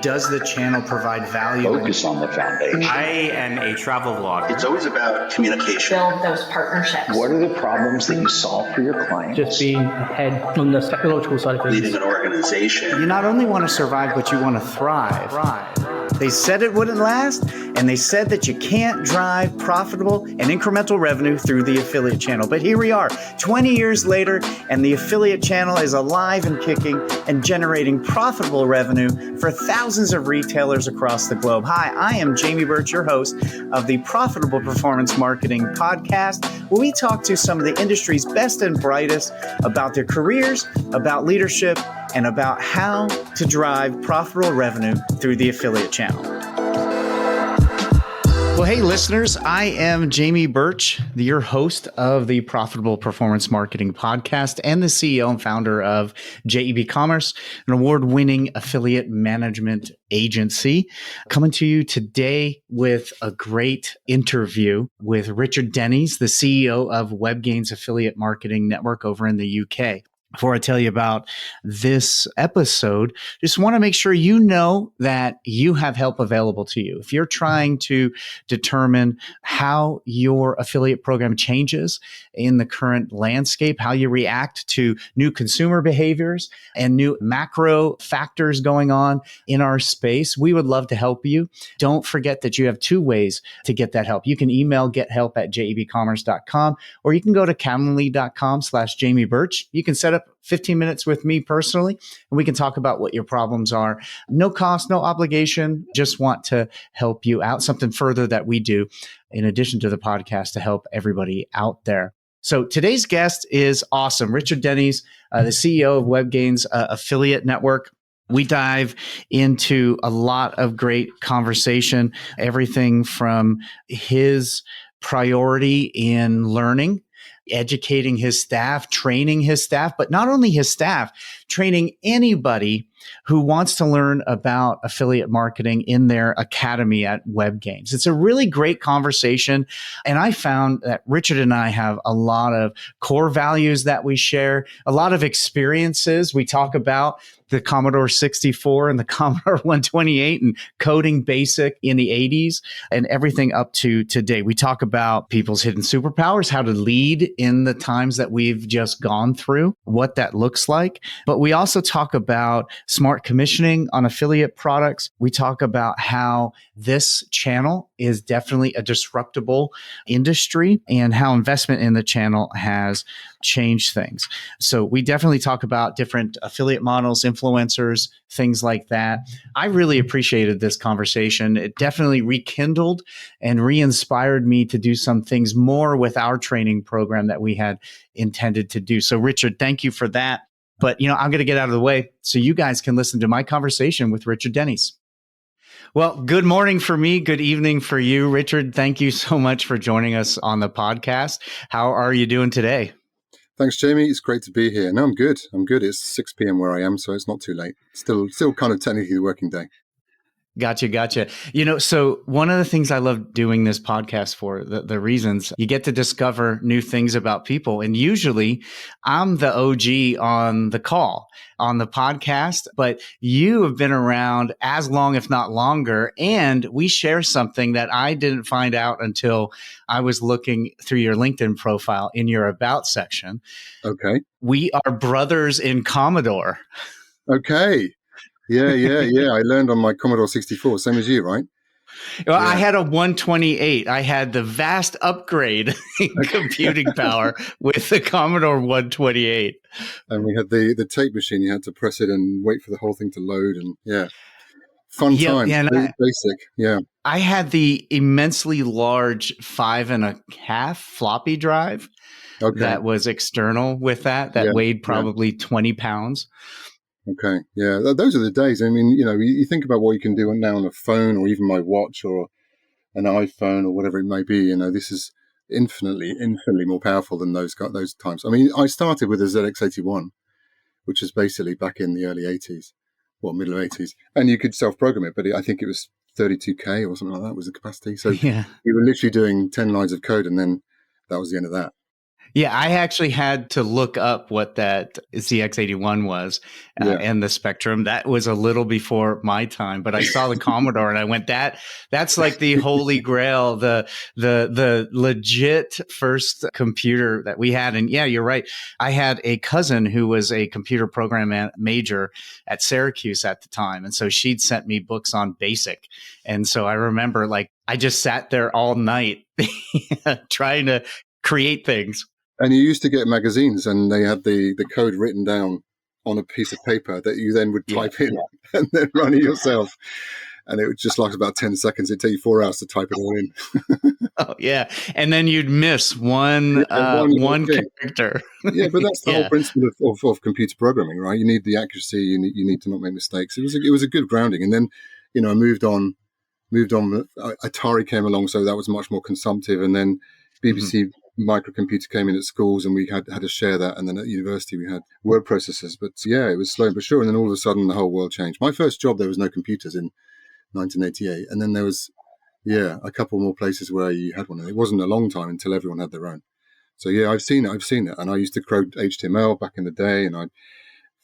Does the channel provide value? Focus on the foundation. I am a travel vlogger. It's always about communication. Build those partnerships. What are the problems that you solve for your clients? Just being ahead on the technological side of things. Leading an organization. You not only want to survive, but you want to thrive. They said it wouldn't last, and they said that you can't drive profitable and incremental revenue through the affiliate channel. But here we are, 20 years later, and the affiliate channel is alive and kicking and generating profitable revenue for thousands of retailers across the globe. Hi, I am Jamie Birch, your host of the Profitable Performance Marketing Podcast, where we talk to some of the industry's best and brightest about their careers, about leadership, and about how to drive profitable revenue through the affiliate channel. Well, hey, listeners, I am Jamie Birch, your host of the Profitable Performance Marketing Podcast and the CEO and founder of JEBCommerce, an award-winning affiliate management agency. Coming to you today with a great interview with Richard Denny, the CEO of Webgains Affiliate Marketing Network over in the UK. Before I tell you about this episode, just want to make sure you know that you have help available to you. If you're trying to determine how your affiliate program changes in the current landscape, how you react to new consumer behaviors and new macro factors going on in our space, we would love to help you. Don't forget that you have two ways to get that help. You can email gethelp@jebcommerce.com, or you can go to calendly.com/Jamie Birch. You can set up 15 minutes with me personally, and we can talk about what your problems are. No cost, no obligation. Just want to help you out. Something further that we do in addition to the podcast to help everybody out there. So today's guest is awesome. Richard Denny, the CEO of Webgains Affiliate Network. We dive into a lot of great conversation, everything from his priority in learning, educating his staff, training his staff, but not only his staff, training anybody who wants to learn about affiliate marketing in their academy at Webgains. It's a really great conversation. And I found that Richard and I have a lot of core values that we share, a lot of experiences. We talk about the Commodore 64 and the Commodore 128 and coding basic in the 80s and everything up to today. We talk about people's hidden superpowers, how to lead in the times that we've just gone through, what that looks like. But we also talk about smart commissioning on affiliate products. We talk about how this channel is definitely a disruptable industry and how investment in the channel has changed things. So we definitely talk about different affiliate models, influencers, things like that. I really appreciated this conversation. It definitely rekindled and re-inspired me to do some things more with our training program that we had intended to do. So Richard, thank you for that. But, I'm going to get out of the way so you guys can listen to my conversation with Richard Denny. Well, good morning for me. Good evening for you. Richard, thank you so much for joining us on the podcast. How are you doing today? Thanks, Jamie. It's great to be here. No, I'm good. It's 6 p.m. where I am, so it's not too late. Still kind of technically the working day. Gotcha. So one of the things I love doing this podcast for, the reasons you get to discover new things about people. And usually I'm the OG on the call, on the podcast, but you have been around as long, if not longer. And we share something that I didn't find out until I was looking through your LinkedIn profile in your About section. Okay. We are brothers in Commodore. Okay. Yeah. I learned on my Commodore 64, same as you, right? Well, yeah. I had a 128. I had the vast upgrade in computing power with the Commodore 128. And we had the tape machine. You had to press it and wait for the whole thing to load. And fun time. Yeah, basic. Yeah. I had the immensely large 5.5 floppy drive that was external with that weighed probably 20 pounds. Okay. Yeah. Those are the days. I mean, you think about what you can do now on a phone or even my watch or an iPhone or whatever it may be. This is infinitely more powerful than those times. I mean, I started with a ZX81, which was basically back in the early 80s, middle 80s. And you could self-program it, but I think it was 32K or something like that was the capacity. So you were literally doing 10 lines of code and then that was the end of that. Yeah, I actually had to look up what that ZX81 was Yeah. and the Spectrum. That was a little before my time, but I saw the Commodore and I went, that's like the holy grail, the legit first computer that we had. And yeah, you're right. I had a cousin who was a computer program major at Syracuse at the time, and so she'd sent me books on BASIC. And so I remember, like, I just sat there all night trying to create things. And you used to get magazines, and they had the code written down on a piece of paper that you then would type in and then run it yourself. And it would just last about 10 seconds. It'd take you 4 hours to type it all in. Oh, yeah. And then you'd miss one character. Yeah, but that's the whole principle of computer programming, right? You need the accuracy. You need to not make mistakes. It was a good grounding. And then, I moved on. Atari came along, so that was much more consumptive. And then BBC microcomputer came in at schools, and we had to share that. And then at university, we had word processors. But yeah, it was slow but sure. And then all of a sudden, the whole world changed. My first job, there was no computers in 1988. And then there was, a couple more places where you had one. And it wasn't a long time until everyone had their own. So yeah, I've seen it. And I used to code HTML back in the day, and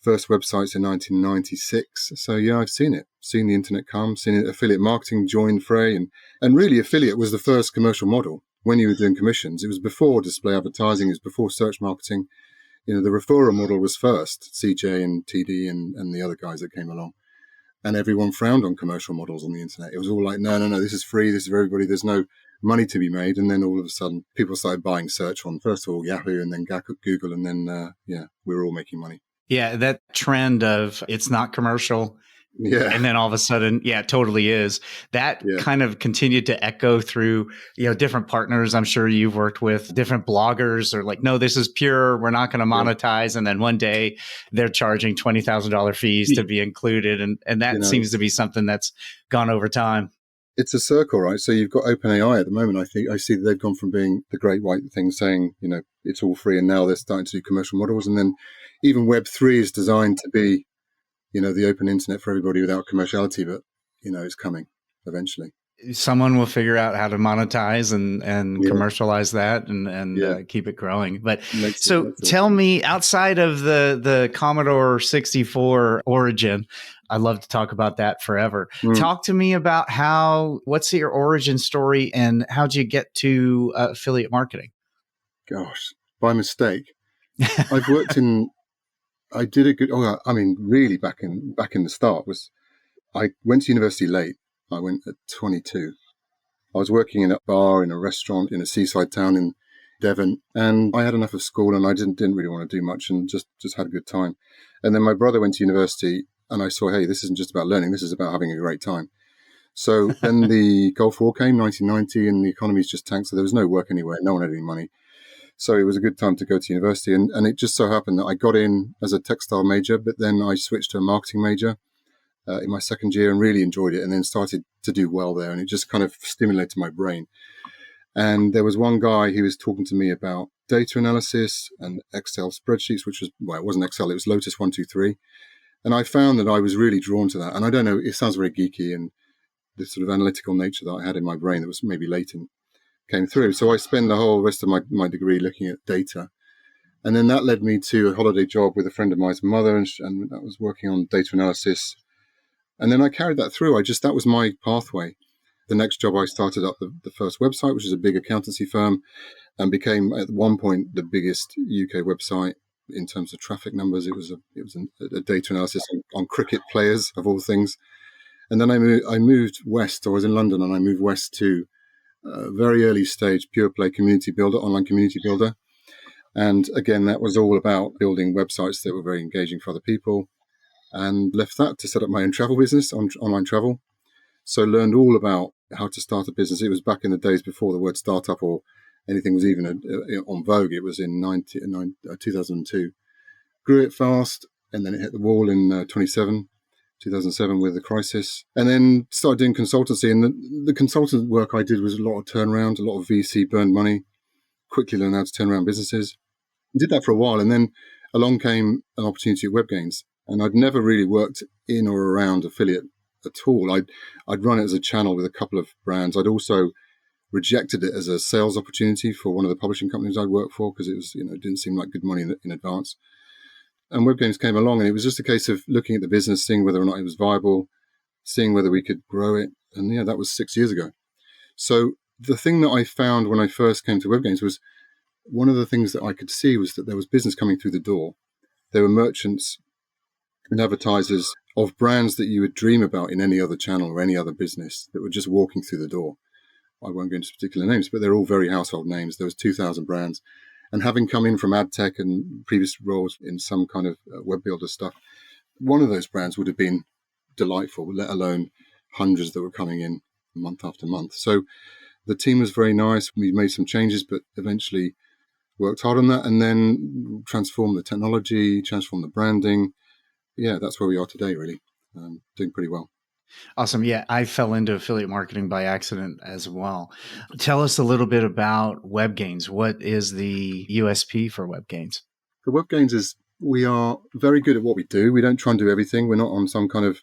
first websites in 1996. So yeah, I've seen it. Seen the internet come, seen it, affiliate marketing join fray. And really, affiliate was the first commercial model. When you were doing commissions, it was before display advertising, it was before search marketing. The referrer model was first, CJ and TD and the other guys that came along. And everyone frowned on commercial models on the internet. It was all like, no, this is free, this is for everybody, there's no money to be made. And then all of a sudden, people started buying search on, first of all, Yahoo, and then Google, and then, we were all making money. Yeah, that trend of it's not commercial. Yeah. And then all of a sudden, it totally is. That kind of continued to echo through, different partners. I'm sure you've worked with different bloggers are like, no, this is pure. We're not going to monetize. And then one day they're charging $20,000 fees to be included. And that seems to be something that's gone over time. It's a circle, right? So you've got OpenAI at the moment. I see that they've gone from being the great white thing saying, it's all free. And now they're starting to do commercial models. And then even Web3 is designed to be, the open internet for everybody without commerciality, but, it's coming eventually. Someone will figure out how to monetize and commercialize that and keep it growing. But so tell me, outside of the Commodore 64 origin, I'd love to talk about that forever. Talk to me about what's your origin story and how'd you get to affiliate marketing? Gosh, by mistake. I've worked I did a good. Really, back in the start I went to university late. I went at 22. I was working in a bar in a restaurant in a seaside town in Devon, and I had enough of school, and I didn't really want to do much, and just had a good time. And then my brother went to university, and I saw, hey, this isn't just about learning. This is about having a great time. So then the Gulf War came, 1990, and the economy's just tanked. So there was no work anywhere. No one had any money. So it was a good time to go to university. And it just so happened that I got in as a textile major, but then I switched to a marketing major in my second year and really enjoyed it, and then started to do well there. And it just kind of stimulated my brain. And there was one guy who was talking to me about data analysis and Excel spreadsheets, which was, it wasn't Excel, it was Lotus 123. And I found that I was really drawn to that. And I don't know, it sounds very geeky, and the sort of analytical nature that I had in my brain that was maybe latent came through. So I spent the whole rest of my degree looking at data. And then that led me to a holiday job with a friend of mine's mother, and that was working on data analysis. And then I carried that through. That was my pathway. The next job, I started up the first website, which is a big accountancy firm, and became at one point the biggest UK website in terms of traffic numbers. It was a data analysis on cricket players, of all things. And then I moved west. I was in London, and I moved west to very early stage pure play community builder, online community builder. And again, that was all about building websites that were very engaging for other people, and left that to set up my own travel business on online travel. So learned all about how to start a business. It was back in the days before the word startup or anything was even on vogue. It was in 2002. Grew it fast, and then it hit the wall in 2007 with the crisis, and then started doing consultancy. And the consultant work I did was a lot of turnaround, a lot of VC burned money, quickly learned how to turn around businesses. Did that for a while, and then along came an opportunity at Webgains. And I'd never really worked in or around affiliate at all. I'd run it as a channel with a couple of brands. I'd also rejected it as a sales opportunity for one of the publishing companies I'd worked for because it was, it didn't seem like good money in advance. And Webgains came along, and it was just a case of looking at the business, seeing whether or not it was viable, seeing whether we could grow it. And that was 6 years ago. So the thing that I found when I first came to Webgains was one of the things that I could see was that there was business coming through the door. There were merchants and advertisers of brands that you would dream about in any other channel or any other business that were just walking through the door. I won't go into particular names, but they're all very household names. There was 2,000 brands. And having come in from ad tech and previous roles in some kind of web builder stuff, one of those brands would have been delightful, let alone hundreds that were coming in month after month. So the team was very nice. We made some changes, but eventually worked hard on that and then transformed the technology, transformed the branding. Yeah, that's where we are today, really. Doing pretty well. Awesome. Yeah, I fell into affiliate marketing by accident as well. Tell us a little bit about Webgains. What is the USP for Webgains? The Webgains is we are very good at what we do. We don't try and do everything. We're not on some kind of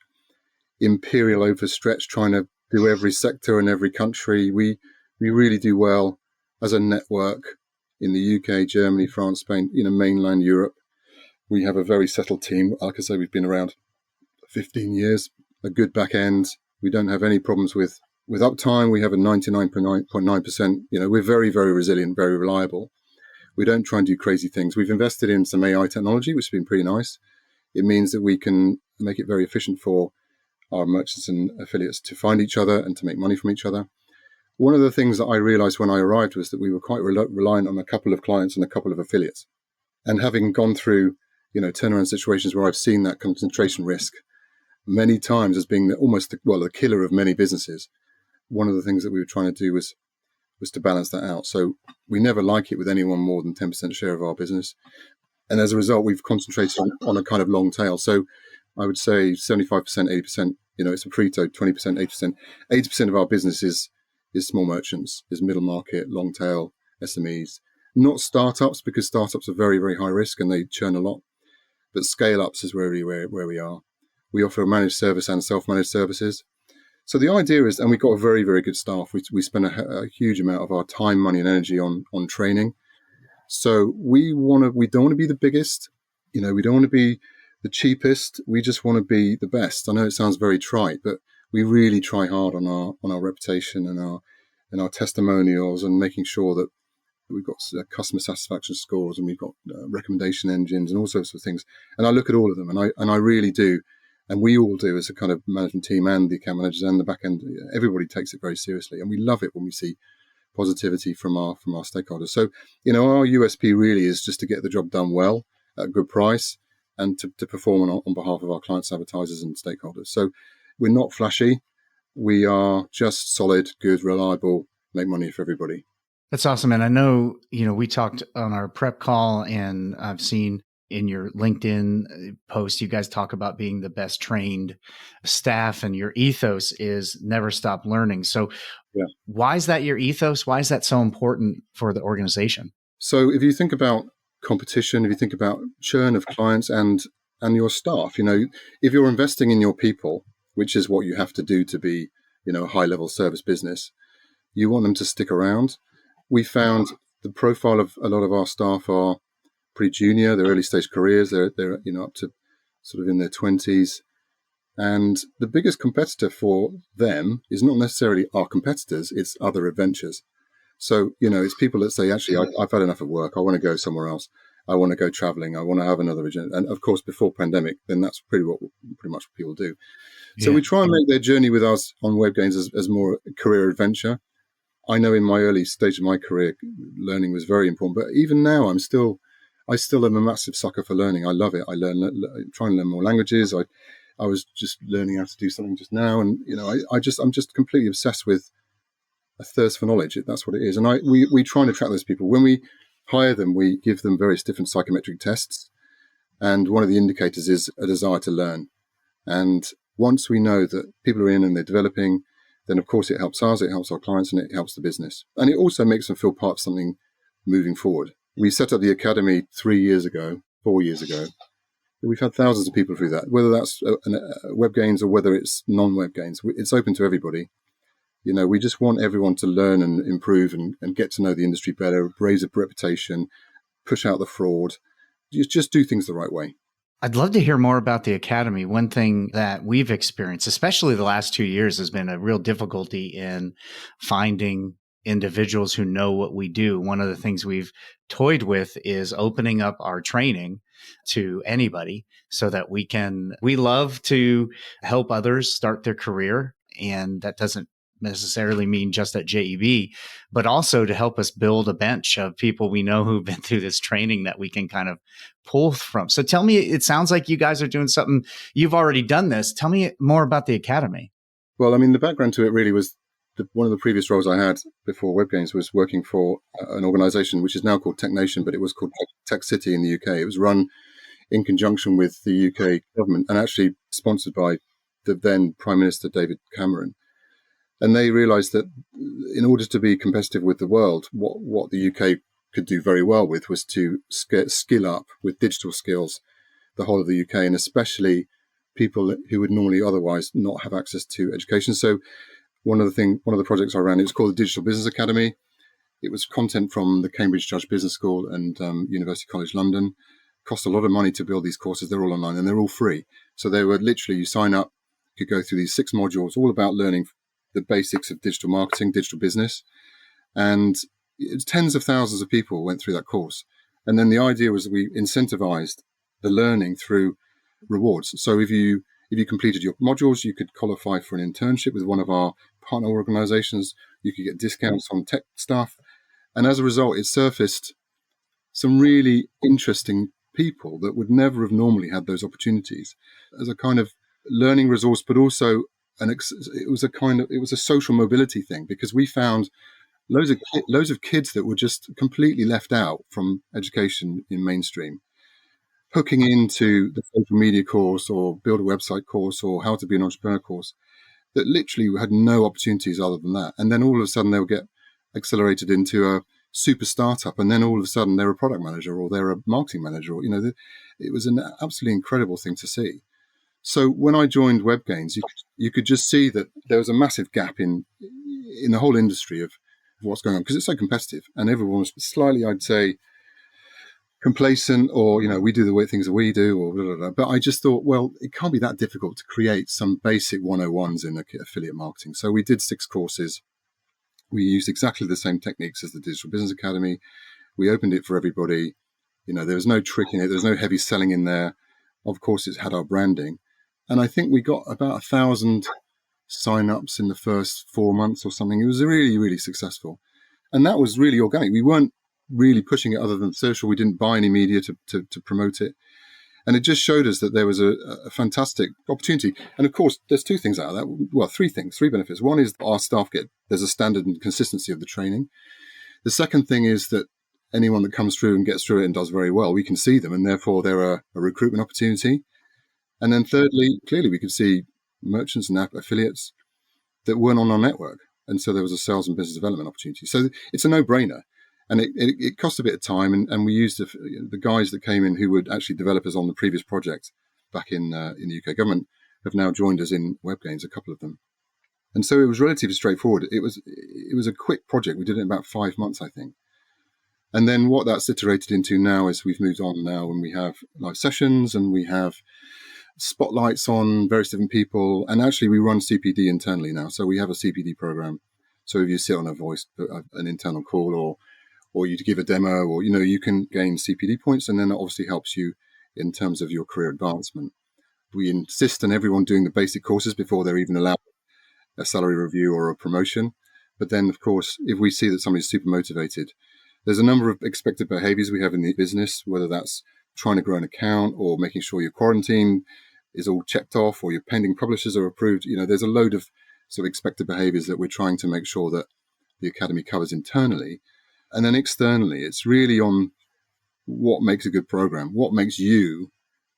imperial overstretch trying to do every sector in every country. We really do well as a network in the UK, Germany, France, Spain, mainland Europe. We have a very settled team. Like I say, we've been around 15 years. A good back end. We don't have any problems with uptime. We have a 99.9%. We're very, very resilient, very reliable. We don't try and do crazy things. We've invested in some AI technology, which has been pretty nice. It means that we can make it very efficient for our merchants and affiliates to find each other and to make money from each other. One of the things that I realized when I arrived was that we were quite reliant on a couple of clients and a couple of affiliates. And having gone through, turnaround situations where I've seen that concentration risk many times as being the killer of many businesses, one of the things that we were trying to do was to balance that out. So we never like it with anyone more than 10% share of our business. And as a result, we've concentrated on a kind of long tail. So I would say 75%, 80%, it's a Pareto, 20%, 8%. 80% of our business is small merchants, is middle market, long tail, SMEs. Not startups, because startups are very, very high risk and they churn a lot. But scale ups is where we are. We offer a managed service and self-managed services. So the idea is, and we've got a very, very good staff. We spend a huge amount of our time, money, and energy on training. So we don't want to be the biggest. We don't want to be the cheapest. We just want to be the best. I know it sounds very trite, but we really try hard on our reputation and our testimonials and making sure that we've got customer satisfaction scores and we've got recommendation engines and all sorts of things. And I look at all of them, and I really do. And we all do as a kind of management team and the account managers and the back end. Everybody takes it very seriously. And we love it when we see positivity from our stakeholders. So, our USP really is just to get the job done well at a good price and to perform on behalf of our clients, advertisers and stakeholders. So we're not flashy. We are just solid, good, reliable, make money for everybody. That's awesome. And I know, we talked on our prep call and I've seen in your LinkedIn post, you guys talk about being the best trained staff and your ethos is never stop learning. So Why is that your ethos? Why is that so important for the organization? So if you think about competition, if you think about churn of clients and your staff, if you're investing in your people, which is what you have to do to be, a high level service business, you want them to stick around. We found the profile of a lot of our staff are pretty junior, they're early stage careers, they're up to sort of in their 20s. And the biggest competitor for them is not necessarily our competitors, it's other adventures. So, it's people that say, actually, I've had enough of work, I want to go somewhere else, I want to go traveling, I want to have another agenda. And of course, before pandemic, then that's pretty much what people do. So we try and make their journey with us on Webgains as more a career adventure. I know in my early stage of my career, learning was very important, but even now I still am a massive sucker for learning. I love it. I try and learn more languages. I was just learning how to do something just now, and I'm just completely obsessed with a thirst for knowledge. That's what it is, and we try and attract those people. When we hire them, we give them various different psychometric tests, and one of the indicators is a desire to learn. And once we know that people are in and they're developing, then of course it helps us, it helps our clients, and it helps the business, and it also makes them feel part of something moving forward. We set up the academy 4 years ago. We've had thousands of people through that, whether that's Webgains or whether it's non-Webgains. It's open to everybody. We just want everyone to learn and improve and get to know the industry better, raise a reputation, push out the fraud, just do things the right way. I'd love to hear more about the Academy. One thing that we've experienced, especially the last 2 years, has been a real difficulty in finding individuals who know what we do. One of the things we've toyed with is opening up our training to anybody so that we love to help others start their career. And that doesn't necessarily mean just at JEB, but also to help us build a bench of people we know who've been through this training that we can kind of pull from. So tell me, it sounds like you guys are doing something. You've already done this. Tell me more about the Academy. Well, I mean, the background to it really was one of the previous roles I had before Webgains was working for an organization which is now called Tech Nation, but it was called Tech City in the UK. It was run in conjunction with the UK government and actually sponsored by the then Prime Minister David Cameron. And they realized that in order to be competitive with the world, what the UK could do very well with was to skill up with digital skills the whole of the UK, and especially people who would normally otherwise not have access to education. So one of the projects I ran, it was called the Digital Business Academy. It was content from the Cambridge Judge Business School and University College London. Cost a lot of money to build these courses. They're all online and they're all free. So they were literally, you sign up, you could go through these 6 modules, all about learning the basics of digital marketing, digital business. And tens of thousands of people went through that course. And then the idea was that we incentivized the learning through rewards. So if you completed your modules, you could qualify for an internship with one of our partner organizations. You could get discounts on tech stuff. And as a result, it surfaced some really interesting people that would never have normally had those opportunities as a kind of learning resource, but also it was a social mobility thing, because we found loads of kids that were just completely left out from education in mainstream, hooking into the social media course or build a website course or how to be an entrepreneur course that literally had no opportunities other than that. And then all of a sudden they'll get accelerated into a super startup, and then all of a sudden they're a product manager or they're a marketing manager, or it was an absolutely incredible thing to see. So when I joined Webgains, you could just see that there was a massive gap in the whole industry of what's going on, because it's so competitive and everyone was slightly, I'd say, complacent, or we do the way things that we do, or blah, blah, blah. But I just thought, well, it can't be that difficult to create some basic 101s in affiliate marketing. So we did 6 courses. We used exactly the same techniques as the Digital Business Academy. We opened it for everybody. There was no trick in it. There was no heavy selling in there. Of course, it had our branding. And I think we got about 1,000 sign-ups in the first 4 months or something. It was really, really successful. And that was really organic. We weren't really pushing it other than social. We didn't buy any media to promote it. And it just showed us that there was a fantastic opportunity. And of course, there's 2 things out of that. Well, 3 things, 3 benefits. One is our staff there's a standard and consistency of the training. The second thing is that anyone that comes through and gets through it and does very well, we can see them, and therefore they're a recruitment opportunity. And then thirdly, clearly we could see merchants and affiliates that weren't on our network. And so there was a sales and business development opportunity. So it's a no-brainer. And it cost a bit of time. And we used the guys that came in who were actually developers on the previous project back in the UK government have now joined us in Webgains, a couple of them. And so it was relatively straightforward. It was a quick project. We did it in about 5 months, I think. And then what that's iterated into now is we've moved on now, and we have live sessions and we have spotlights on various different people. And actually we run CPD internally now. So we have a CPD program. So if you sit on an internal call, or you give a demo, or, you can gain CPD points, and then that obviously helps you in terms of your career advancement. We insist on everyone doing the basic courses before they're even allowed a salary review or a promotion. But then, of course, if we see that somebody's super motivated, there's a number of expected behaviors we have in the business, whether that's trying to grow an account or making sure your quarantine is all checked off or your pending publishers are approved. There's a load of sort of expected behaviors that we're trying to make sure that the Academy covers internally. And then externally, it's really on what makes a good program, what makes you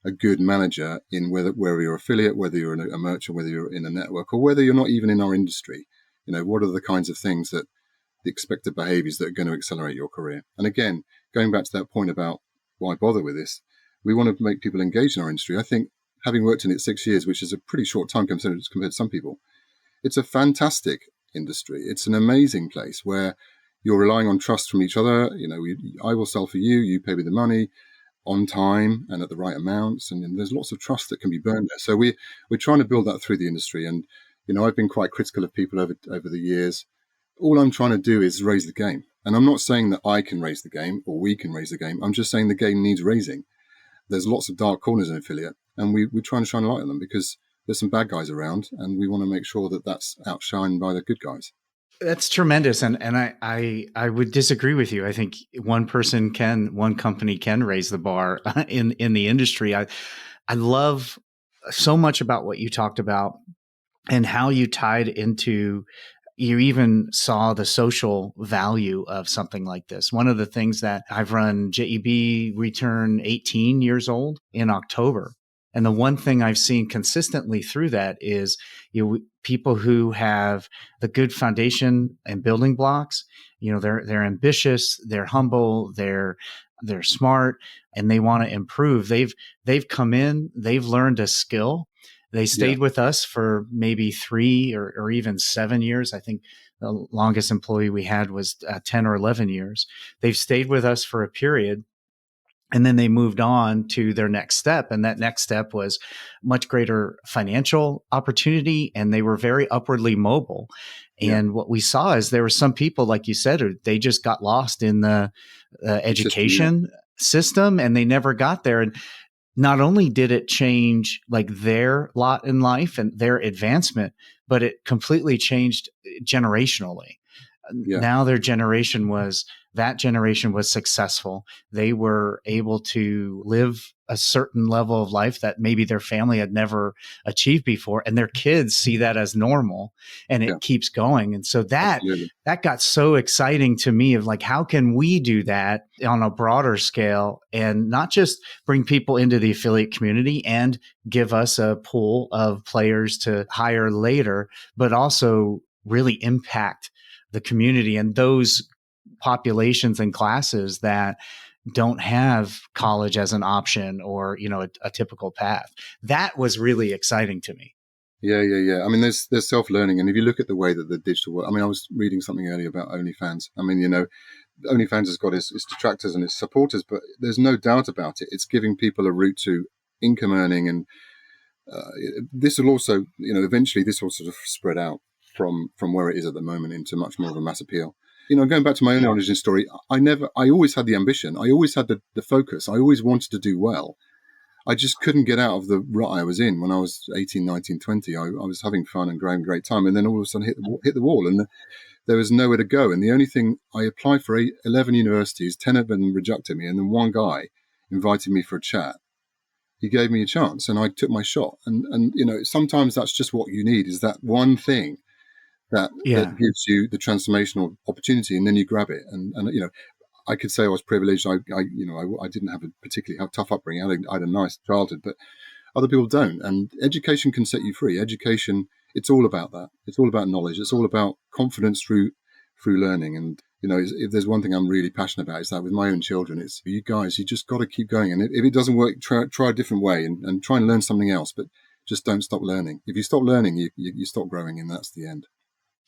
a good manager in whether you're an affiliate, whether you're a merchant, whether you're in a network, or whether you're not even in our industry. What are the kinds of things that the expected behaviors that are going to accelerate your career? And again, going back to that point about why bother with this, we want to make people engage in our industry. I think having worked in it 6 years, which is a pretty short time compared to some people, it's a fantastic industry. It's an amazing place where you're relying on trust from each other. I will sell for you, you pay me the money on time and at the right amounts. And there's lots of trust that can be burned there. So we're trying to build that through the industry. And, I've been quite critical of people over the years. All I'm trying to do is raise the game. And I'm not saying that I can raise the game or we can raise the game. I'm just saying the game needs raising. There's lots of dark corners in affiliate, and we're trying to shine a light on them because there's some bad guys around, and we want to make sure that that's outshined by the good guys. That's tremendous. And I would disagree with you. I think one company can raise the bar in the industry. I love so much about what you talked about and how you tied into, you even saw the social value of something like this. One of the things that I've run JEB, we turn 18 years old in October. And the one thing I've seen consistently through that is people who have the good foundation and building blocks, they're ambitious, they're humble, they're smart, and they want to improve. They've come in, they've learned a skill. They stayed with us for maybe 3 or even 7 years. I think the longest employee we had was 10 or 11 years. They've stayed with us for a period. And then they moved on to their next step. And that next step was much greater financial opportunity. And they were very upwardly mobile. And what we saw is there were some people, like you said, they just got lost in the education system and they never got there. And not only did it change like their lot in life and their advancement, but it completely changed generationally. Now their generation was successful. They were able to live a certain level of life that maybe their family had never achieved before. And their kids see that as normal and it keeps going. And so that got so exciting to me of like, how can we do that on a broader scale and not just bring people into the affiliate community and give us a pool of players to hire later, but also really impact the community and those populations and classes that don't have college as an option or, a typical path. That was really exciting to me. Yeah. I mean, there's self-learning. And if you look at the way that the digital world, I was reading something earlier about OnlyFans. OnlyFans has got its detractors and its supporters, but there's no doubt about it. It's giving people a route to income earning. And this will also, eventually this will sort of spread out from where it is at the moment into much more of a mass appeal. Going back to my own origin story, I always had the ambition. I always had the focus. I always wanted to do well. I just couldn't get out of the rut I was in when I was 18, 19, 20. I was having fun and having a great time. And then all of a sudden hit the wall and there was nowhere to go. And the only thing, I applied for 11 universities, 10 of them rejected me. And then one guy invited me for a chat. He gave me a chance and I took my shot. And sometimes that's just what you need, is that one thing that gives you the transformational opportunity, and then you grab it. And I could say I was privileged. I didn't have a particularly tough upbringing. I had a nice childhood, but other people don't. And education can set you free. Education, it's all about that. It's all about knowledge. It's all about confidence through learning. And if there's one thing I'm really passionate about, is that with my own children, it's you guys. You just got to keep going. And if it doesn't work, try a different way and try and learn something else. But just don't stop learning. If you stop learning, you stop growing, and that's the end.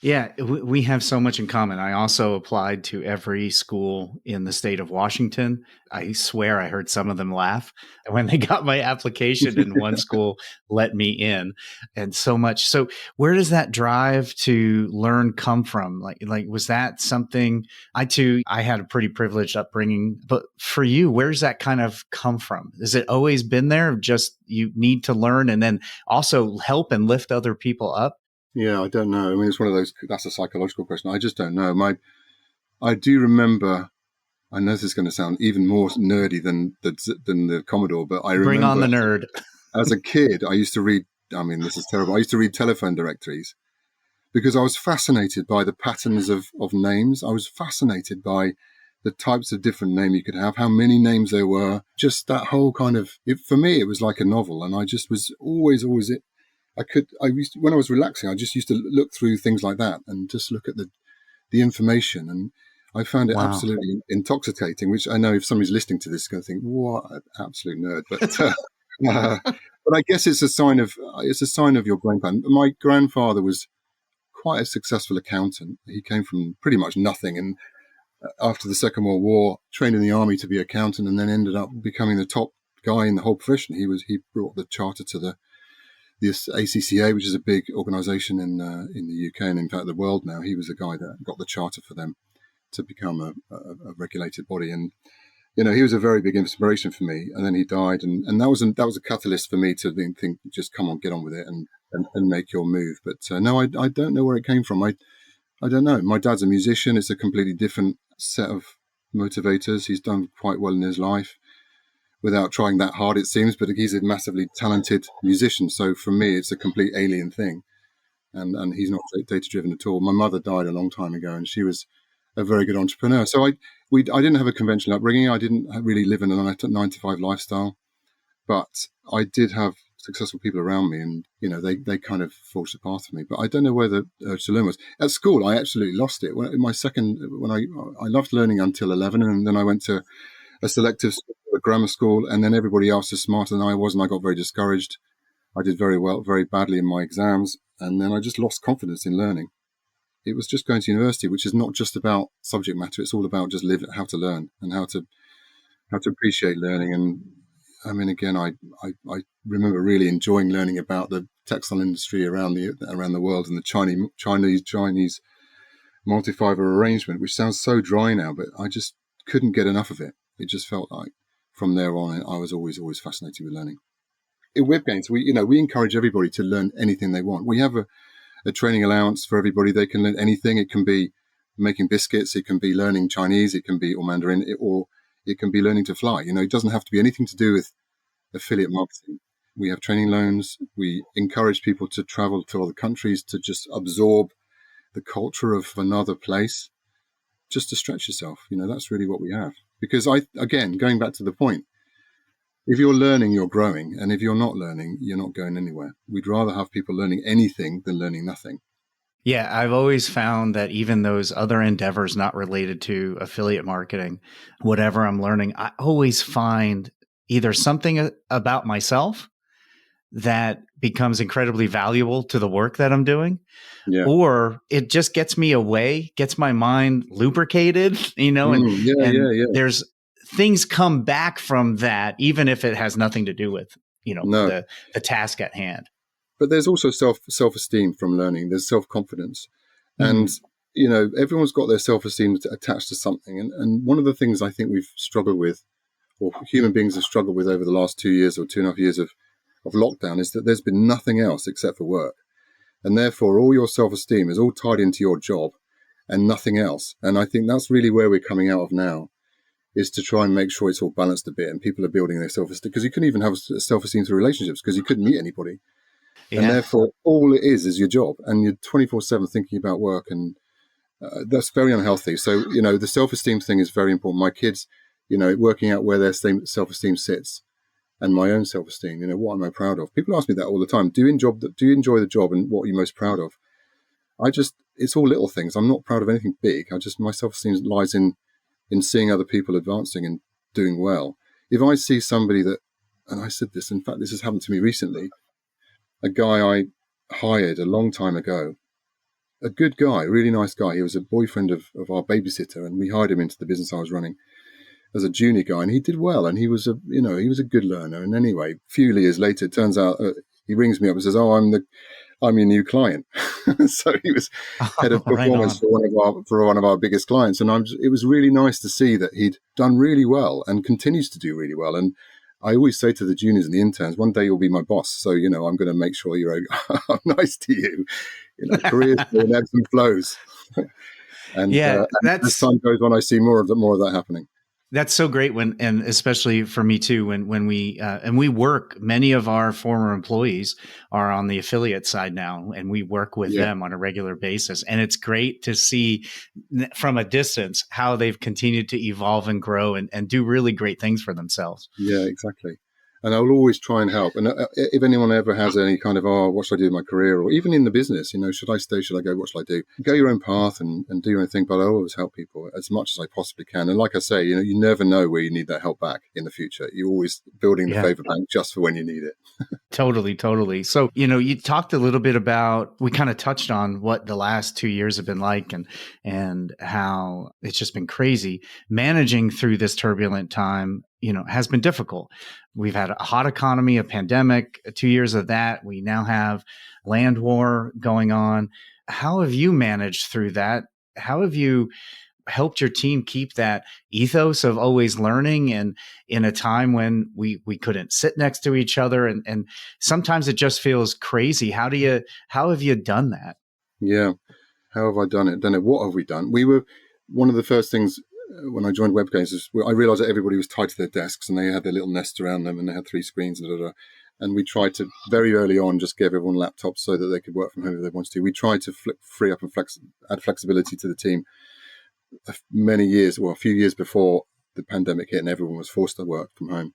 Yeah, we have so much in common. I also applied to every school in the state of Washington. I swear I heard some of them laugh when they got my application and one school let me in, and so much. So where does that drive to learn come from? Like, was that something I had a pretty privileged upbringing, but for you, where's that kind of come from? Has it always been there? Just you need to learn and then also help and lift other people up? Yeah, I don't know. It's one of those, that's a psychological question. I just don't know. I do remember, I know this is going to sound even more nerdy than the Commodore, but I remember. Bring on the nerd. As a kid, I used to read, this is terrible. I used to read telephone directories because I was fascinated by the patterns of names. I was fascinated by the types of different name you could have, how many names there were, just that whole kind of, for me, it was like a novel. And I just was always when I was relaxing, I just used to look through things like that and just look at the information. And I found it absolutely intoxicating, which I know if somebody's listening to this is going to think, what an absolute nerd. But I guess it's a sign of your brain plan. My grandfather was quite a successful accountant. He came from pretty much nothing, and after the Second World War, trained in the army to be an accountant, and then ended up becoming the top guy in the whole profession. He brought the charter to the ACCA, which is a big organisation in the UK and in fact the world now. He was the guy that got the charter for them to become a regulated body, and he was a very big inspiration for me. And then he died, and that was a catalyst for me to think, just come on, get on with it, and make your move. But no, I don't know where it came from. I don't know. My dad's a musician. It's a completely different set of motivators. He's done quite well in his life without trying that hard, it seems, but he's a massively talented musician. So for me, it's a complete alien thing. And he's not data-driven at all. My mother died a long time ago, and she was a very good entrepreneur. So I didn't have a conventional upbringing. I didn't really live in a 9-to-5 lifestyle, but I did have successful people around me, and they kind of forged a path for me. But I don't know where the urge to learn was. At school, I absolutely lost it. When I loved learning until 11, and then I went to a selective school, a grammar school, and then everybody else was smarter than I was, and I got very discouraged. I did very badly in my exams, and then I just lost confidence in learning. It was just going to university, which is not just about subject matter. It's all about just how to learn and how to appreciate learning. And I mean, again, I remember really enjoying learning about the textile industry around the world, and the Chinese multi-fiber arrangement, which sounds so dry now, but I just couldn't get enough of it. It just felt like from there on, I was always fascinated with learning. In Webgains, we encourage everybody to learn anything they want. We have a training allowance for everybody. They can learn anything. It can be making biscuits. It can be learning Chinese. It can be or Mandarin, or it can be learning to fly. It doesn't have to be anything to do with affiliate marketing. We have training loans. We encourage people to travel to other countries to just absorb the culture of another place, just to stretch yourself. That's really what we have. Because again, going back to the point, if you're learning, you're growing. And if you're not learning, you're not going anywhere. We'd rather have people learning anything than learning nothing. Yeah, I've always found that even those other endeavors not related to affiliate marketing, whatever I'm learning, I always find either something about myself that becomes incredibly valuable to the work that I'm doing, or it just gets me away, gets my mind lubricated, and there's things come back from that, even if it has nothing to do with, the task at hand. But there's also self-esteem from learning. There's self-confidence. And, everyone's got their self-esteem attached to something. And one of the things I think we've struggled with, or human beings have struggled with over the last 2 years or 2.5 years of lockdown, is that there's been nothing else except for work. And therefore, all your self-esteem is all tied into your job and nothing else. And I think that's really where we're coming out of now, is to try and make sure it's all balanced a bit and people are building their self-esteem. Because you couldn't even have self-esteem through relationships because you couldn't meet anybody. Yeah. And therefore, all it is your job. And you're 24/7 thinking about work. And that's very unhealthy. So, the self-esteem thing is very important. My kids, working out where their self-esteem sits and my own self-esteem, what am I proud of? People ask me that all the time. Do you enjoy the job and what are you most proud of? It's all little things. I'm not proud of anything big. My self-esteem lies in seeing other people advancing and doing well. If I see somebody that, and I said this, in fact, this has happened to me recently, a guy I hired a long time ago, a good guy, really nice guy. He was a boyfriend of our babysitter, and we hired him into the business I was running as a junior guy, and he did well, and he was a good learner. And anyway, a few years later, it turns out he rings me up and says, "Oh, I'm your new client." So he was head of performance for one of our biggest clients, and it was really nice to see that he'd done really well and continues to do really well. And I always say to the juniors and the interns, one day you'll be my boss, so I'm going to make sure I'm nice to you. Careers and ebbs and flows. And as time goes on, I see more of that happening. That's so great and especially for me too, when we, and we work, many of our former employees are on the affiliate side now, and we work with them on a regular basis. And it's great to see from a distance how they've continued to evolve and grow and do really great things for themselves. Yeah, exactly. And I will always try and help. And if anyone ever has any kind of, what should I do in my career? Or even in the business, should I stay? Should I go? What should I do? Go your own path and do your own thing. But I always help people as much as I possibly can. And like I say, you never know where you need that help back in the future. You're always building the favor bank just for when you need it. Totally. So, you talked a little bit about, we kind of touched on what the last 2 years have been like and how it's just been crazy. Managing through this turbulent time, has been difficult. We've had a hot economy, a pandemic, 2 years of that. We now have land war going on. How have you managed through that? How have you helped your team keep that ethos of always learning, and in a time when we couldn't sit next to each other, and sometimes it just feels crazy. How have you done that? Yeah. How have I done it? What have we done? We were one of the first things when I joined Webgains is I realized that everybody was tied to their desks and they had their little nest around them and they had 3 screens and we tried to very early on just give everyone laptops so that they could work from home if they wanted to. We tried to free up and add flexibility to the team a few years before the pandemic hit and everyone was forced to work from home.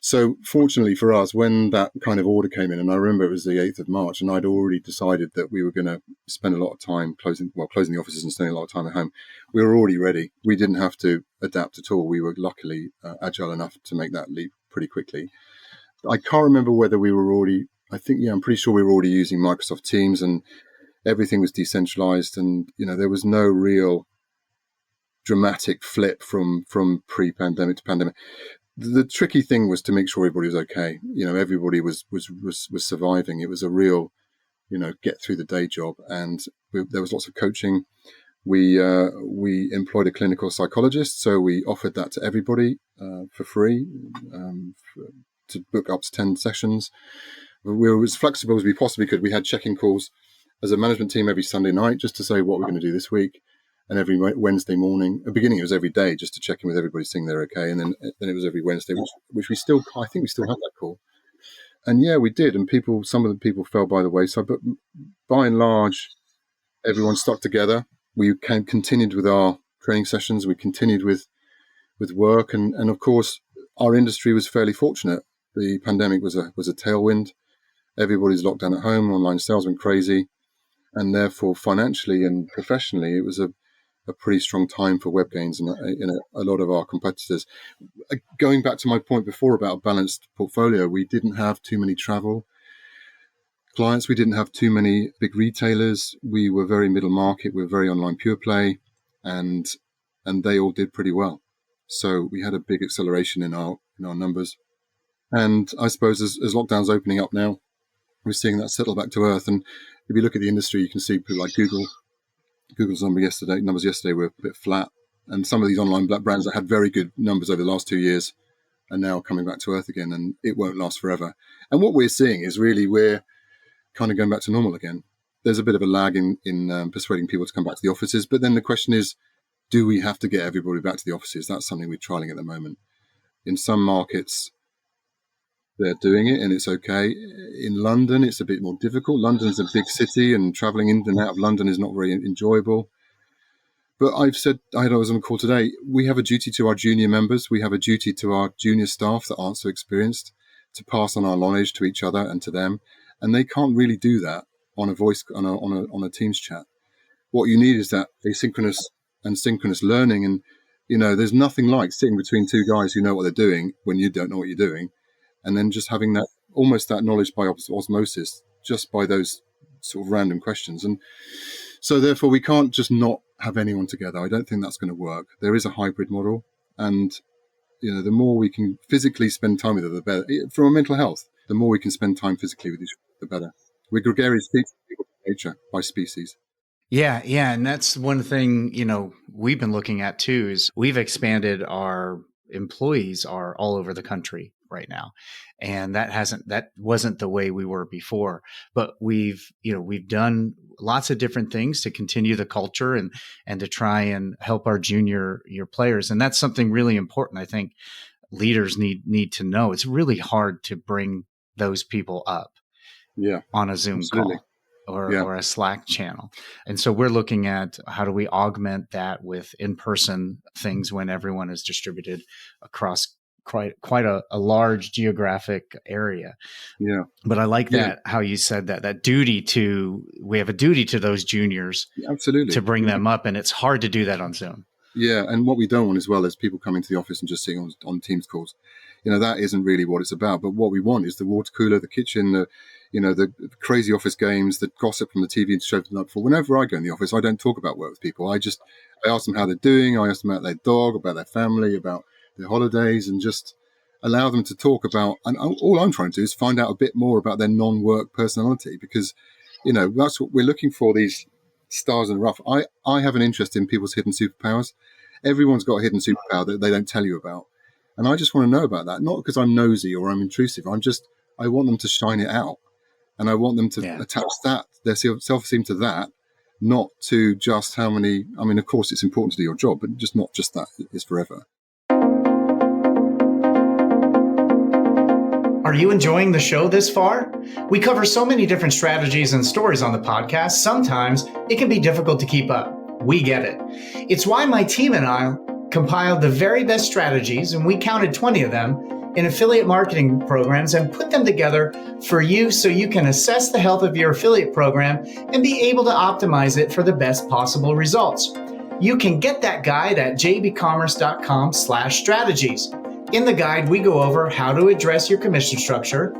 So fortunately for us, when that kind of order came in, and I remember it was the 8th of March, and I'd already decided that we were going to spend a lot of time closing the offices and spending a lot of time at home. We were already ready. We didn't have to adapt at all. We were luckily agile enough to make that leap pretty quickly. I can't remember whether we were already, I'm pretty sure we were already using Microsoft Teams and everything was decentralized and, there was no real dramatic flip from pre-pandemic to pandemic. The tricky thing was to make sure everybody was okay. Everybody was surviving. It was a real, get through the day job, and there was lots of coaching. We employed a clinical psychologist, so we offered that to everybody for free to book up to 10 sessions. We were as flexible as we possibly could. We had check-in calls as a management team every Sunday night just to say what we're going to do this week. And every Wednesday morning, at the beginning it was every day just to check in with everybody, seeing they're okay. And then it was every Wednesday, which I think we still have that call. And yeah, we did. And some of the people fell by the wayside, but by and large, everyone stuck together. We continued with our training sessions. We continued with work. And of course, our industry was fairly fortunate. The pandemic was a tailwind. Everybody's locked down at home. Online sales went crazy. And therefore, financially and professionally, it was a pretty strong time for Webgains and a lot of our competitors. Going back to my point before about a balanced portfolio, we didn't have too many travel clients. We didn't have too many big retailers. We were very middle market. We were very online pure play, and they all did pretty well. So we had a big acceleration in our numbers. And I suppose as lockdown's opening up now, we're seeing that settle back to earth. And if you look at the industry, you can see people like Google's numbers yesterday were a bit flat. And some of these online brands that had very good numbers over the last 2 years are now coming back to earth again, and it won't last forever. And what we're seeing is really we're kind of going back to normal again. There's a bit of a lag in persuading people to come back to the offices. But then the question is, do we have to get everybody back to the offices? That's something we're trialing at the moment. In some markets, they're doing it and it's okay. In London, it's a bit more difficult. London's a big city and traveling in and out of London is not very enjoyable. But I was on a call today, we have a duty to our junior members. We have a duty to our junior staff that aren't so experienced to pass on our knowledge to each other and to them. And they can't really do that on a Teams chat. What you need is that asynchronous and synchronous learning. And, there's nothing like sitting between two guys who know what they're doing when you don't know what you're doing. And then just having that knowledge by osmosis, just by those sort of random questions. And so therefore we can't just not have anyone together. I don't think that's going to work. There is a hybrid model. And, the more we can physically spend time with each other, the better. From a mental health, the more we can spend time physically with each other, the better. We're gregarious people by nature, by species. Yeah. And that's one thing, we've been looking at too, is we've expanded. Our employees are all over the country right now. And that wasn't the way we were before, but we've done lots of different things to continue the culture and to try and help our junior players. And that's something really important. I think leaders need to know. It's really hard to bring those people up on a Zoom call or a Slack channel. And so we're looking at how do we augment that with in-person things when everyone is distributed across quite a large geographic area. Yeah. But I like that, how you said that we have a duty to those juniors Absolutely. to bring them up. And it's hard to do that on Zoom. Yeah. And what we don't want as well is people coming to the office and just sitting on Teams calls. That isn't really what it's about. But what we want is the water cooler, the kitchen, the crazy office games, the gossip from the TV and show the night before. Whenever I go in the office, I don't talk about work with people. I ask them how they're doing. I ask them about their dog, about their family, about their holidays, and just allow them to talk about. And all I'm trying to do is find out a bit more about their non-work personality, because, that's what we're looking for, these stars in the rough. I have an interest in people's hidden superpowers. Everyone's got a hidden superpower that they don't tell you about. And I just want to know about that, not because I'm nosy or I'm intrusive. I want them to shine it out. And I want them to attach their self-esteem to that, not to just how many. I mean, of course, it's important to do your job, but just not just that. It's forever. Are you enjoying the show this far? We cover so many different strategies and stories on the podcast. Sometimes it can be difficult to keep up. We get it. It's why my team and I compiled the very best strategies, and we counted 20 of them, in affiliate marketing programs and put them together for you so you can assess the health of your affiliate program and be able to optimize it for the best possible results. You can get that guide at JEBCommerce.com/strategies. In the guide, we go over how to address your commission structure,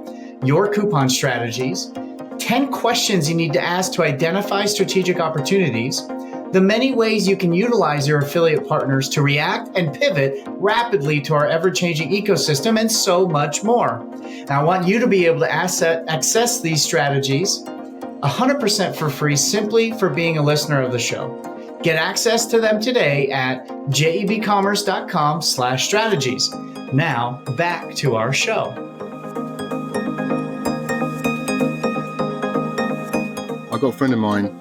your coupon strategies, 10 questions you need to ask to identify strategic opportunities, the many ways you can utilize your affiliate partners to react and pivot rapidly to our ever-changing ecosystem, and so much more. Now, I want you to be able to access these strategies 100% for free, simply for being a listener of the show. Get access to them today at JEBCommerce.com/strategies. Now, back to our show. I've got a friend of mine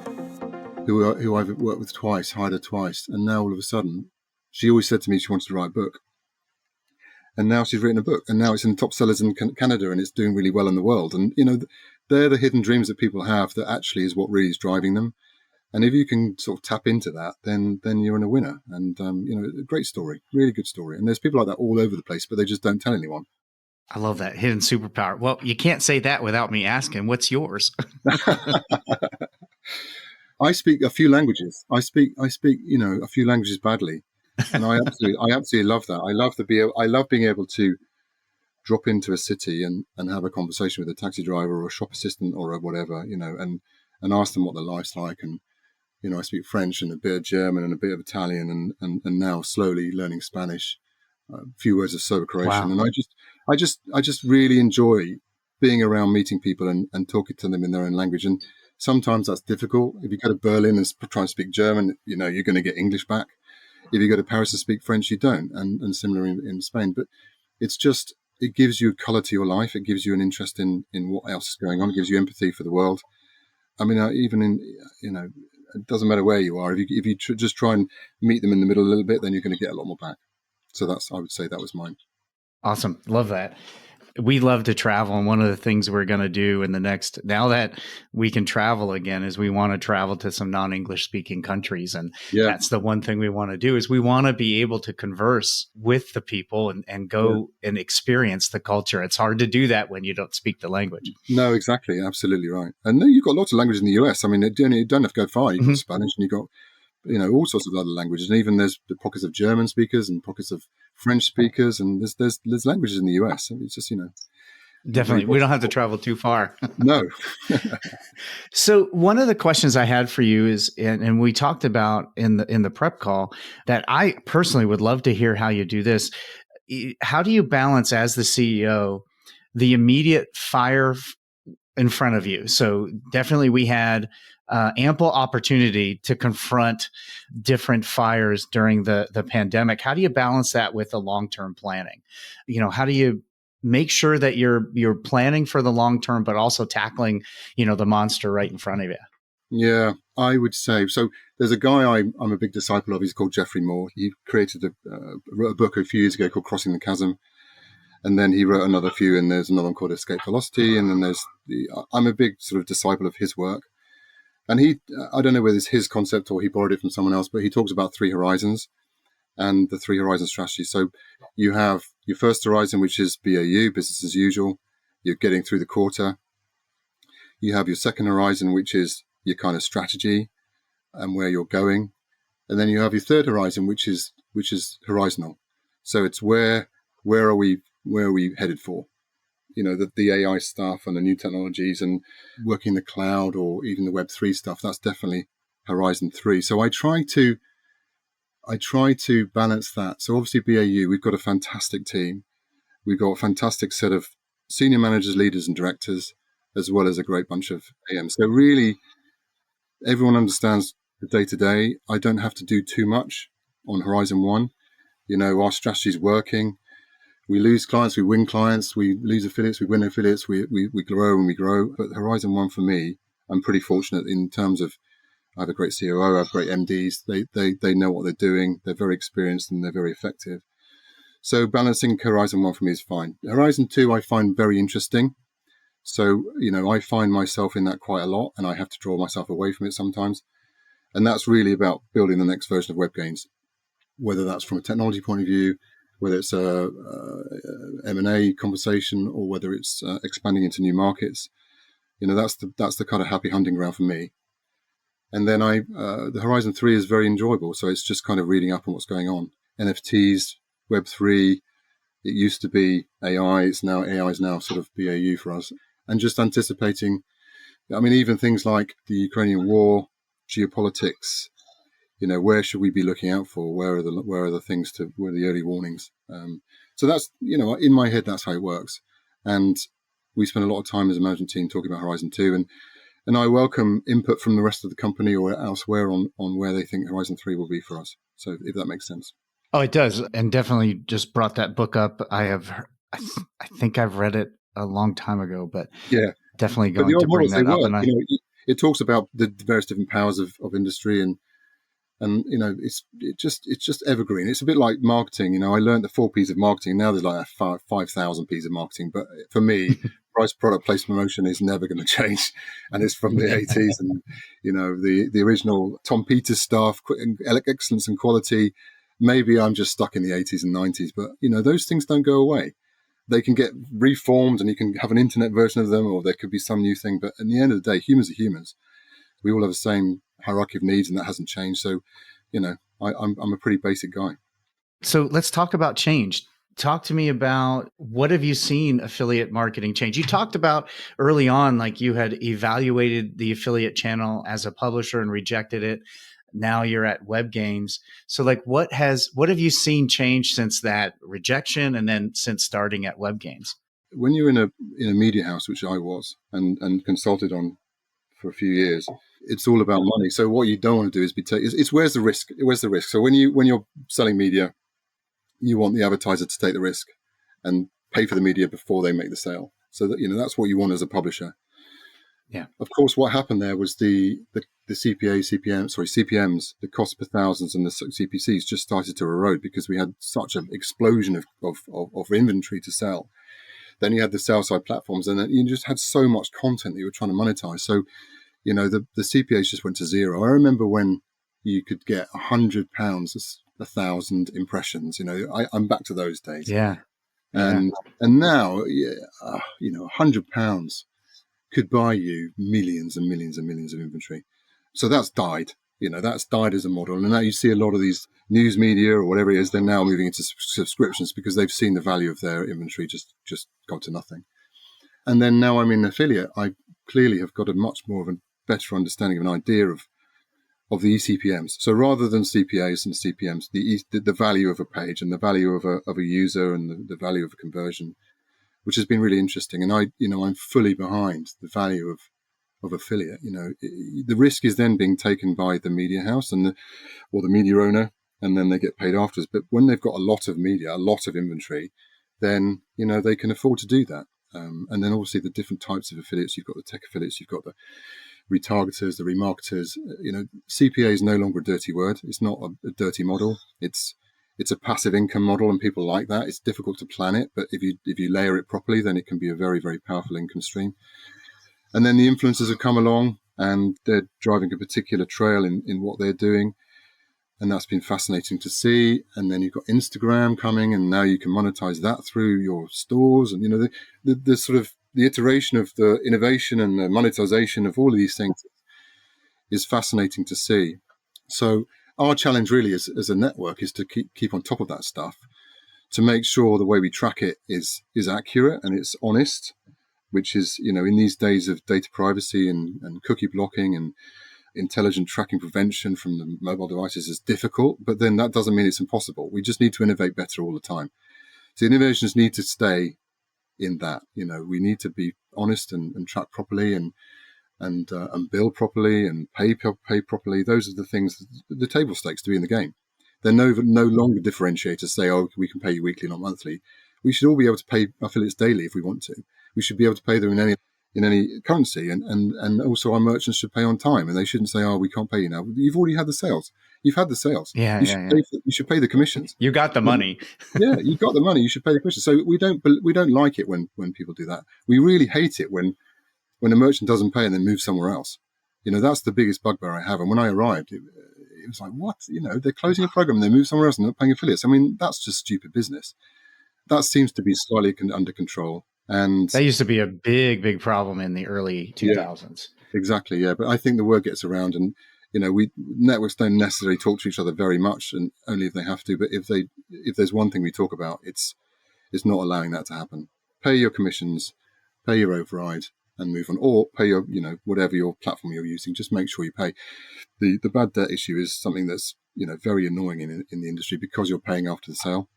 who I've worked with twice, hired her twice, and now all of a sudden, she always said to me she wanted to write a book. And now she's written a book, and now it's in the top sellers in Canada, and it's doing really well in the world. And, they're the hidden dreams that people have that actually is what really is driving them. And if you can sort of tap into that, then you're in a winner. And, a great story, really good story. And there's people like that all over the place, but they just don't tell anyone. I love that hidden superpower. Well, you can't say that without me asking, what's yours? I speak a few languages. I speak, a few languages badly, and I absolutely love that. I love being able to drop into a city and have a conversation with a taxi driver or a shop assistant or a whatever, and ask them what their life's like. And I speak French and a bit of German and a bit of Italian, and now slowly learning Spanish, a few words of Serbo-Croatian. Wow. And I just really enjoy being around, meeting people and talking to them in their own language. And sometimes that's difficult. If you go to Berlin and try and speak German, you're going to get English back. If you go to Paris and speak French, you don't. And similar in Spain. But it's just, it gives you colour to your life. It gives you an interest in what else is going on. It gives you empathy for the world. I mean, even in, it doesn't matter where you are. If you just try and meet them in the middle a little bit, then you're going to get a lot more back. So I would say that was mine. Awesome. Love that. We love to travel. And one of the things we're going to do now that we can travel again, is we want to travel to some non-English speaking countries. And that's the one thing we want to do, is we want to be able to converse with the people and go and experience the culture. It's hard to do that when you don't speak the language. No, exactly. Absolutely right. And then you've got lots of languages in the US. I mean, you don't have to go far. You've got Spanish, and you've got, all sorts of other languages. And even there's the pockets of German speakers and pockets of French speakers, and there's languages in the US. It's just, Definitely. We don't have to travel too far. No. So one of the questions I had for you is, and we talked about in the prep call, that I personally would love to hear how you do this. How do you balance, as the CEO, the immediate fire in front of you? So definitely we had ample opportunity to confront different fires during the pandemic. How do you balance that with the long-term planning? How do you make sure that you're planning for the long term, but also tackling, the monster right in front of you? Yeah, I would say so. There's a guy I'm a big disciple of. He's called Jeffrey Moore. He wrote a book a few years ago called Crossing the Chasm, and then he wrote another few. And there's another one called Escape Velocity. And then I'm a big sort of disciple of his work. And I don't know whether it's his concept or he borrowed it from someone else, but he talks about 3 horizons. and the 3 horizon strategy. So you have your first horizon, which is BAU, business as usual. You're getting through the quarter. You have your second horizon, which is your kind of strategy and where you're going. And then you have your third horizon, which is horizontal. So it's where are we headed for? You know, the AI stuff and the new technologies and working the cloud or even the Web3 stuff, that's definitely horizon 3. So I try to balance that. So obviously BAU, we've got a fantastic team. We've got a fantastic set of senior managers, leaders and directors, as well as a great bunch of AMs. So really everyone understands the day-to-day. I don't have to do too much on horizon 1. You know, our strategy is working. We lose clients, we win clients, we lose affiliates, we win affiliates, we grow and we grow. But horizon 1 for me, I'm pretty fortunate in terms of I have a great COO, I have great MDs. They know what they're doing. They're very experienced and they're very effective. So balancing horizon 1 for me is fine. Horizon 2, I find very interesting. So, you know, I find myself in that quite a lot and I have to draw myself away from it sometimes. And that's really about building the next version of Webgains, whether that's from a technology point of view, whether it's a M&A conversation or whether it's expanding into new markets. You know, that's the kind of happy hunting ground for me. And then the Horizon 3 is very enjoyable. So it's just kind of reading up on what's going on. NFTs, Web3, it used to be AI. AI is now sort of BAU for us. And just anticipating, I mean, even things like the Ukrainian war, geopolitics, you know, where should we be looking out for? Where are the things where are the early warnings? So that's, you know, in my head, that's how it works. And we spend a lot of time as a management team talking about Horizon 2 and I welcome input from the rest of the company or elsewhere on where they think Horizon 3 will be for us. So if that makes sense. Oh, it does. And definitely just brought that book up. I think I've read it a long time ago, but yeah, definitely but going to bring that up. And it talks about the various different powers of industry and you know, it's just evergreen. It's a bit like marketing. You know, I learned the 4 P's of marketing. Now there's like 5,000 P's of marketing. But for me, price, product, place, promotion is never going to change. And it's from the 80s and, you know, the original Tom Peters stuff, excellence and quality. Maybe I'm just stuck in the 80s and 90s. But, you know, those things don't go away. They can get reformed and you can have an internet version of them or there could be some new thing. But at the end of the day, humans are humans. We all have the same hierarchy of needs and that hasn't changed. So, you know, I'm a pretty basic guy. So let's talk about change. Talk to me about what have you seen affiliate marketing change? You talked about early on, like you had evaluated the affiliate channel as a publisher and rejected it. Now you're at Webgains. So like what have you seen change since that rejection and then since starting at Webgains? When you're in a media house, which I was and consulted on for a few years, it's all about money. So what you don't want to do is it's where's the risk? Where's the risk? So when you're selling media, you want the advertiser to take the risk and pay for the media before they make the sale. So that, you know, that's what you want as a publisher. Yeah. Of course, what happened there was the CPMs, the cost per thousands and the CPCs just started to erode because we had such an explosion of inventory to sell. Then you had the sell side platforms and then you just had so much content that you were trying to monetize. So, you know, the CPAs just went to zero. I remember when you could get £100 1,000 impressions. You know, I'm back to those days. Yeah. And now, you know, £100 could buy you millions and millions and millions of inventory. So that's died. You know, that's died as a model. And now you see a lot of these news media or whatever it is, they're now moving into subscriptions because they've seen the value of their inventory just gone to nothing. And then now I'm in affiliate. I clearly have got a much more of a better understanding of an idea of the eCPMs. So rather than CPAs and CPMs, the value of a page and the value of a user and the value of a conversion, which has been really interesting. And I'm fully behind the value of affiliate. You know, the risk is then being taken by the media house or the media owner, and then they get paid afterwards. But when they've got a lot of media, a lot of inventory, then, you know, they can afford to do that. And then obviously the different types of affiliates, you've got the tech affiliates, you've got the retargeters, the remarketers. You know, CPA is no longer a dirty word. It's not a dirty model. It's a passive income model, and people like that. It's difficult to plan it, but if you layer it properly, then it can be a very, very powerful income stream. And then the influencers have come along, and they're driving a particular trail in what they're doing. And that's been fascinating to see. And then you've got Instagram coming, and now you can monetize that through your stores. And, the sort of the iteration of the innovation and the monetization of all of these things is fascinating to see. So our challenge really as a network is to keep on top of that stuff, to make sure the way we track it is accurate and it's honest, which is, in these days of data privacy and cookie blocking and intelligent tracking prevention from the mobile devices is difficult, but then that doesn't mean it's impossible. We just need to innovate better all the time. So innovations need to stay in that. We need to be honest and track properly and bill properly and pay properly. Those are the things, the table stakes to be in the game. They're no longer differentiators. Say, oh, we can pay you weekly, not monthly. We should all be able to pay affiliates daily if we want to. We should be able to pay them in any currency, and also our merchants should pay on time, and they shouldn't say, oh, we can't pay you now. You've already had the sales. You've had the sales. Yeah, you should pay the commissions. You got the money. Yeah, you got the money. You should pay the commissions. So we don't like it when people do that. We really hate it when a merchant doesn't pay and then moves somewhere else. That's the biggest bugbear I have. And when I arrived, it was like, what? They're closing a program and they move somewhere else and they're not paying affiliates. I mean, that's just stupid business. That seems to be slightly under control. And that used to be a big, big problem in the early 2000s. Yeah, exactly. Yeah. But I think the word gets around, and, networks don't necessarily talk to each other very much, and only if they have to. But if there's one thing we talk about, it's not allowing that to happen. Pay your commissions, pay your override, and move on, or pay your, whatever your platform you're using. Just make sure you pay. The bad debt issue is something that's, very annoying in the industry because you're paying after the sale.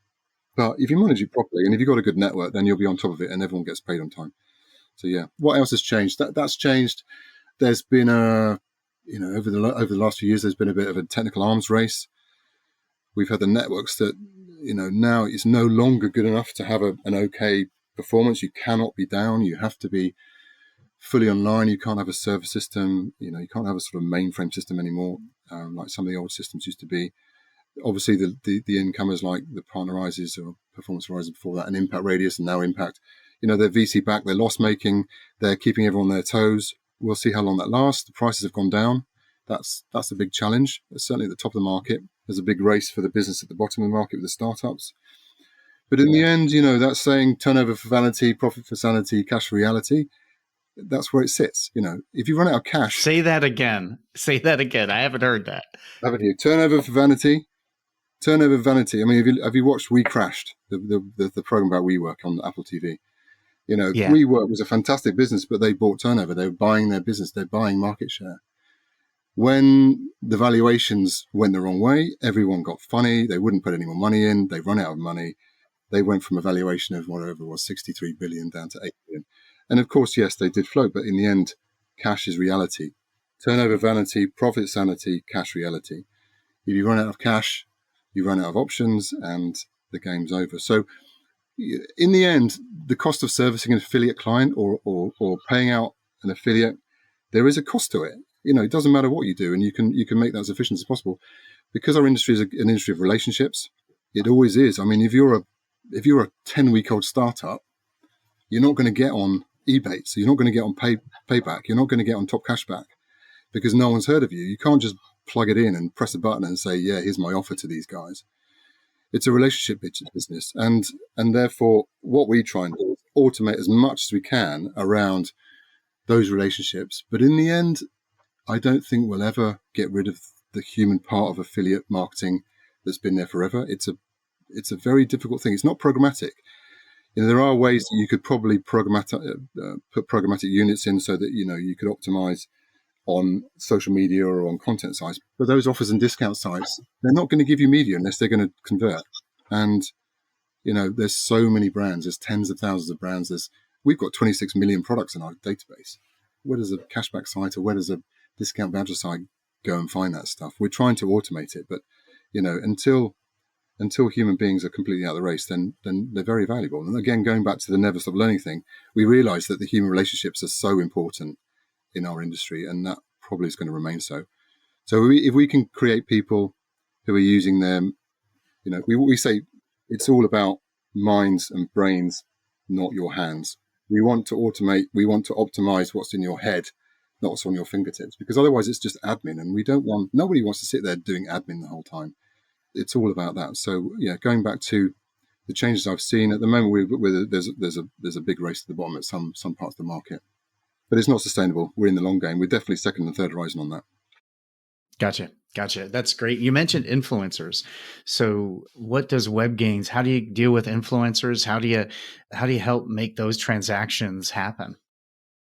But if you manage it properly, and if you've got a good network, then you'll be on top of it, and everyone gets paid on time. So yeah, what else has changed? That's changed. There's been over the last few years, there's been a bit of a technical arms race. We've had the networks that, now it's no longer good enough to have an okay performance. You cannot be down. You have to be fully online. You can't have a server system. You can't have a sort of mainframe system anymore, like some of the old systems used to be. Obviously, the incomers like the Partnerizes or Performance Horizon before that, and Impact Radius, and now Impact, they're VC backed, they're loss making, they're keeping everyone on their toes. We'll see how long that lasts. The prices have gone down. That's a big challenge. It's certainly at the top of the market. There's a big race for the business at the bottom of the market with the startups. But in the end, that's saying turnover for vanity, profit for sanity, cash for reality. That's where it sits. If you run out of cash. Say that again. I haven't heard that. Haven't you? Turnover for vanity. Turnover vanity. I mean, have you watched We Crashed, the program about WeWork on Apple TV? WeWork was a fantastic business, but they bought turnover. They were buying their business. They're buying market share. When the valuations went the wrong way, everyone got funny. They wouldn't put any more money in. They run out of money. They went from a valuation of whatever it was, 63 billion down to 8 billion. And of course, yes, they did float, but in the end, cash is reality. Turnover vanity, profit sanity, cash reality. If you run out of cash, you run out of options, and the game's over. So in the end, the cost of servicing an affiliate client or paying out an affiliate, there is a cost to it. It doesn't matter what you do, and you can make that as efficient as possible. Because our industry is an industry of relationships, it always is. I mean, if you're a 10-week-old startup, you're not going to get on eBay, so you're not going to get on Payback, you're not going to get on Top Cashback, because no one's heard of you. You can't just plug it in and press a button and say, yeah, here's my offer to these guys. It's a relationship business. And therefore, what we try and do is automate as much as we can around those relationships. But in the end, I don't think we'll ever get rid of the human part of affiliate marketing that's been there forever. It's a very difficult thing. It's not programmatic. There are ways that you could probably put programmatic units in so that, you could optimize on social media or on content sites. But those offers and discount sites, they're not going to give you media unless they're going to convert. And, there's so many brands. There's tens of thousands of brands. We've got 26 million products in our database. Where does a cashback site or where does a discount voucher site go and find that stuff? We're trying to automate it. But, until human beings are completely out of the race, then they're very valuable. And again, going back to the never stop learning thing, we realize that the human relationships are so important in our industry, and that probably is going to remain so. So if we can create people who are using them, we say it's all about minds and brains, not your hands. We want to automate, we want to optimize what's in your head not what's on your fingertips, because otherwise it's just admin, and nobody wants to sit there doing admin the whole time. It's all about that. So yeah, going back to the changes I've seen at the moment, there's a big race to the bottom at some parts of the market, but it's not sustainable. We're in the long game. We're definitely second and third horizon on that. Gotcha. That's great. You mentioned influencers. So what does Webgains, how do you deal with influencers? How do you help make those transactions happen?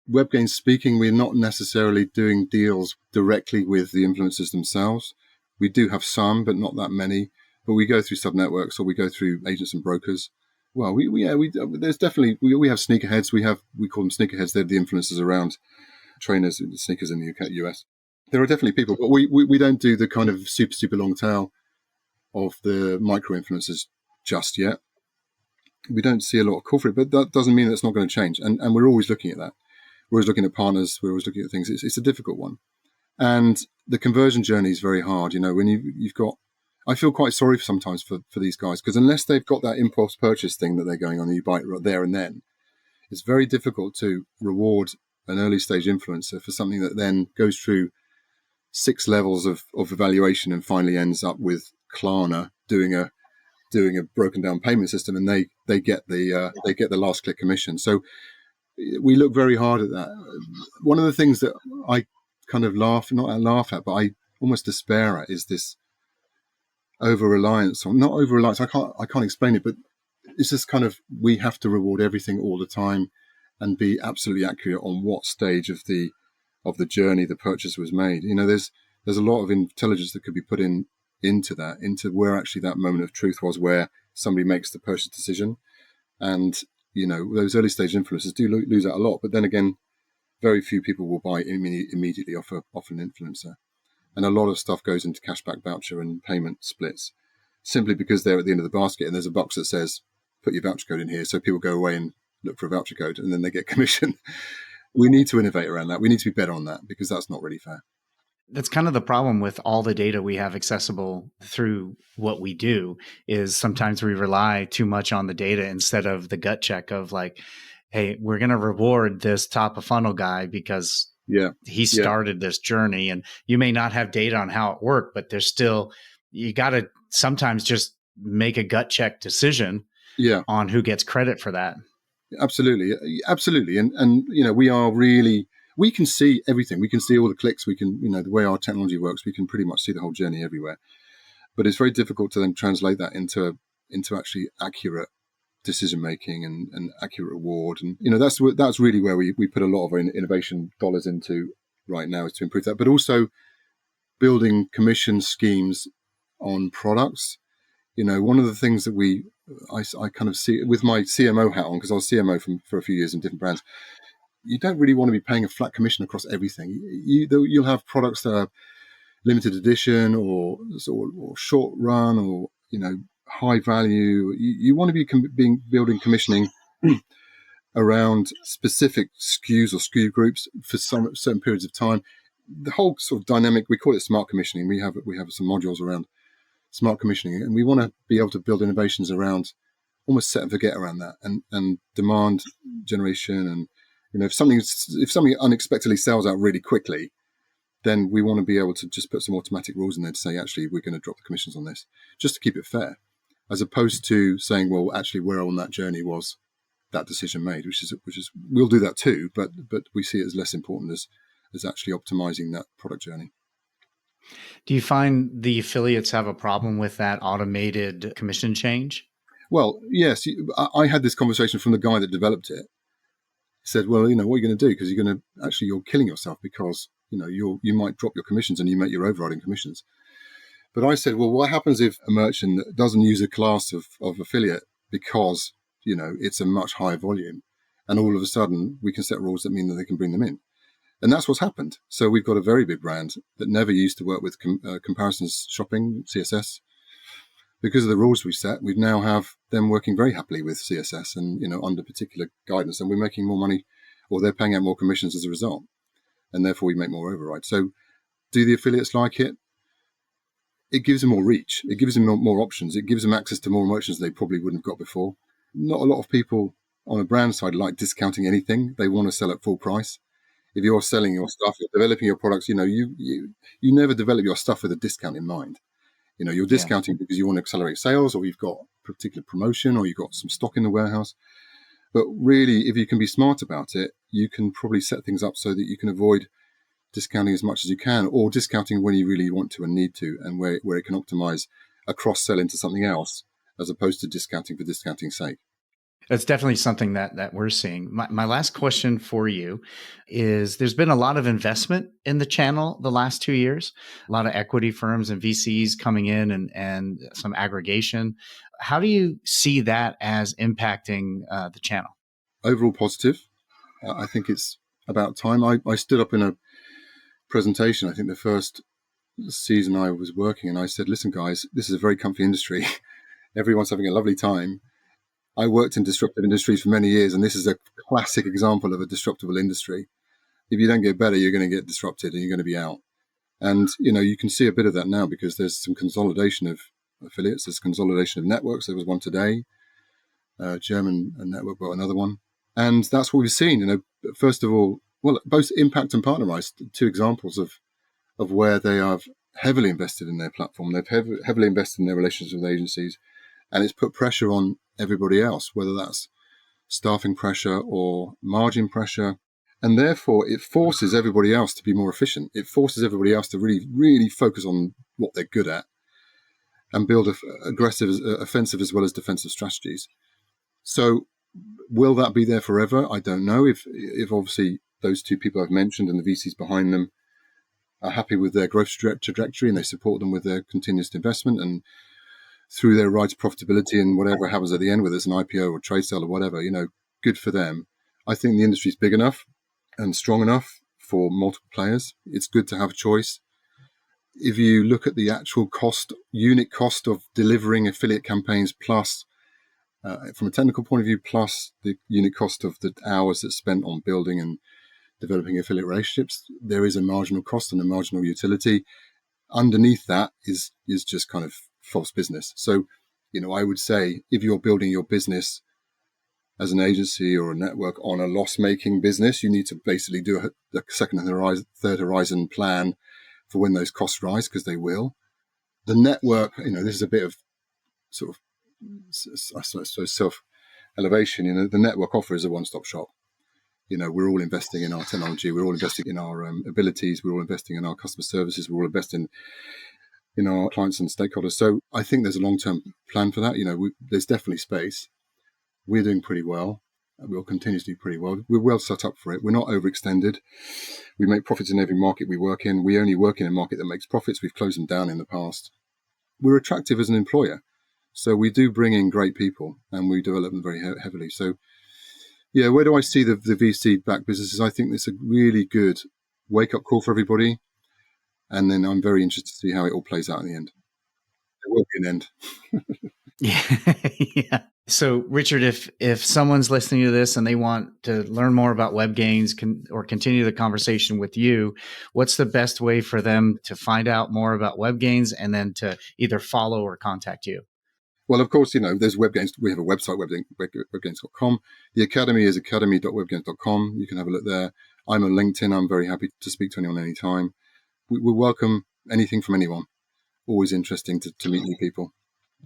Webgains speaking, we're not necessarily doing deals directly with the influencers themselves. We do have some, but not that many. But we go through sub-networks, or we go through agents and brokers. Well, there's definitely, we have sneakerheads. We call them sneakerheads. They're the influencers around trainers, sneakers in the US. There are definitely people, but we don't do the kind of super long tail of the micro influencers just yet. We don't see a lot of call for it, but that doesn't mean that's not going to change. And we're always looking at that. We're always looking at partners. We're always looking at things. It's a difficult one. And the conversion journey is very hard. When you've got, I feel quite sorry sometimes for these guys, because unless they've got that impulse purchase thing that they're going on, and you buy it right there and then, it's very difficult to reward an early stage influencer for something that then goes through 6 levels of evaluation and finally ends up with Klarna doing a broken down payment system, and they get the last click commission. So we look very hard at that. One of the things that I kind of laugh at, but I almost despair at, is this over-reliance, or not over-reliance. I can't explain it, but it's just kind of, we have to reward everything all the time and be absolutely accurate on what stage of the journey the purchase was made. There's a lot of intelligence that could be put into where actually that moment of truth was, where somebody makes the purchase decision. And those early stage influencers do lose out a lot, but then again, very few people will buy immediately off an influencer, and a lot of stuff goes into cashback voucher and payment splits simply because they're at the end of the basket and there's a box that says put your voucher code in here, so people go away and look for a voucher code and then they get commission. We need to innovate around that. We need to be better on that, because that's not really fair. That's kind of the problem with all the data we have accessible through what we do, is sometimes we rely too much on the data instead of the gut check of like, hey, we're going to reward this top of funnel guy because he started this journey, and you may not have data on how it worked, but there's still, you got to sometimes just make a gut check decision on who gets credit for that. Absolutely. And we can see everything. We can see all the clicks. We can, the way our technology works, we can pretty much see the whole journey everywhere. But it's very difficult to then translate that into actually accurate decision making and accurate reward. And that's really where we put a lot of our innovation dollars into right now, is to improve that. But also building commission schemes on products. One of the things that I kind of see with my CMO hat on, because I was CMO for a few years in different brands, you don't really want to be paying a flat commission across everything. You'll have products that are limited edition or short run, or high value. You want to be building commissioning around specific SKUs or SKU groups for some certain periods of time. The whole sort of dynamic, we call it smart commissioning. We have some modules around smart commissioning, and we want to be able to build innovations around almost set and forget around that, and demand generation. And if something unexpectedly sells out really quickly, then we want to be able to just put some automatic rules in there to say, actually, we're going to drop the commissions on this, just to keep it fair, as opposed to saying, well, actually, where on that journey was that decision made, which is we'll do that too, but we see it as less important as actually optimizing that product journey. Do you find the affiliates have a problem with that automated commission change? Well, yes. I had this conversation from the guy that developed it. He said, well, what are you going to do? Because you're killing yourself, because, you might drop your commissions and you make your overriding commissions. But I said, well, what happens if a merchant doesn't use a class of affiliate because, it's a much higher volume, and all of a sudden we can set rules that mean that they can bring them in? And that's what's happened. So we've got a very big brand that never used to work with comparisons shopping, CSS. Because of the rules we set, we now have them working very happily with CSS and, under particular guidance, and we're making more money, or they're paying out more commissions as a result. And therefore we make more override. So do the affiliates like it? It gives them more reach. It gives them more options. It gives them access to more merchants they probably wouldn't have got before. Not a lot of people on a brand side like discounting anything. They want to sell at full price. If you're selling your stuff, you're developing your products, you never develop your stuff with a discount in mind. You're discounting because you want to accelerate sales, or you've got a particular promotion, or you've got some stock in the warehouse. But really, if you can be smart about it, you can probably set things up so that you can avoid discounting as much as you can, or discounting when you really want to and need to, and where it can optimize a cross-sell into something else, as opposed to discounting for discounting's sake. That's definitely something that we're seeing. My last question for you is, there's been a lot of investment in the channel the last 2 years, a lot of equity firms and VCs coming in and some aggregation. How do you see that as impacting the channel? Overall positive. I think it's about time. I stood up in a presentation, I think the first season I was working, and I said, listen, guys, this is a very comfy industry. Everyone's having a lovely time. I worked in disruptive industries for many years, and this is a classic example of a disruptable industry. If you don't get better, you're going to get disrupted and you're going to be out. And, you can see a bit of that now because there's some consolidation of affiliates. There's consolidation of networks. There was one today. German network bought another one. And that's what we've seen. First of all, both Impact and PartnerRise, two examples of where they have heavily invested in their platform. They've heavily invested in their relations with agencies, and it's put pressure on everybody else, whether that's staffing pressure or margin pressure. And therefore, it forces everybody else to be more efficient. It forces everybody else to really, really focus on what they're good at and build aggressive, offensive as well as defensive strategies. So will that be there forever? I don't know. If obviously those two people I've mentioned and the VCs behind them are happy with their growth trajectory and they support them with their continuous investment and through their ride to profitability and whatever happens at the end, whether it's an IPO or trade sale or whatever, good for them. I think the industry is big enough and strong enough for multiple players. It's good to have a choice. If you look at the actual unit cost of delivering affiliate campaigns, plus from a technical point of view, plus the unit cost of the hours that's spent on building and developing affiliate relationships, there is a marginal cost and a marginal utility. Underneath that is just kind of false business. So, I would say if you're building your business as an agency or a network on a loss-making business, you need to basically do a second and third horizon plan for when those costs rise, because they will. The network, this is a bit of sort of self-elevation. The network offer is a one-stop shop. We're all investing in our technology. We're all investing in our abilities. We're all investing in our customer services. We're all investing in our clients and stakeholders. So I think there's a long-term plan for that. There's definitely space. We're doing pretty well. We'll continue to do pretty well. We're well set up for it. We're not overextended. We make profits in every market we work in. We only work in a market that makes profits. We've closed them down in the past. We're attractive as an employer. So we do bring in great people and we develop them very heavily. So yeah, where do I see the VC-backed businesses? I think it's a really good wake-up call for everybody. And then I'm very interested to see how it all plays out in the end. There will be an end. Yeah. So, Richard, if someone's listening to this and they want to learn more about Webgains or continue the conversation with you, what's the best way for them to find out more about Webgains and then to either follow or contact you? Well, of course, there's Webgains. We have a website, webgains.com. The academy is academy.webgains.com. You can have a look there. I'm on LinkedIn. I'm very happy to speak to anyone anytime. We welcome anything from anyone. Always interesting to meet new people.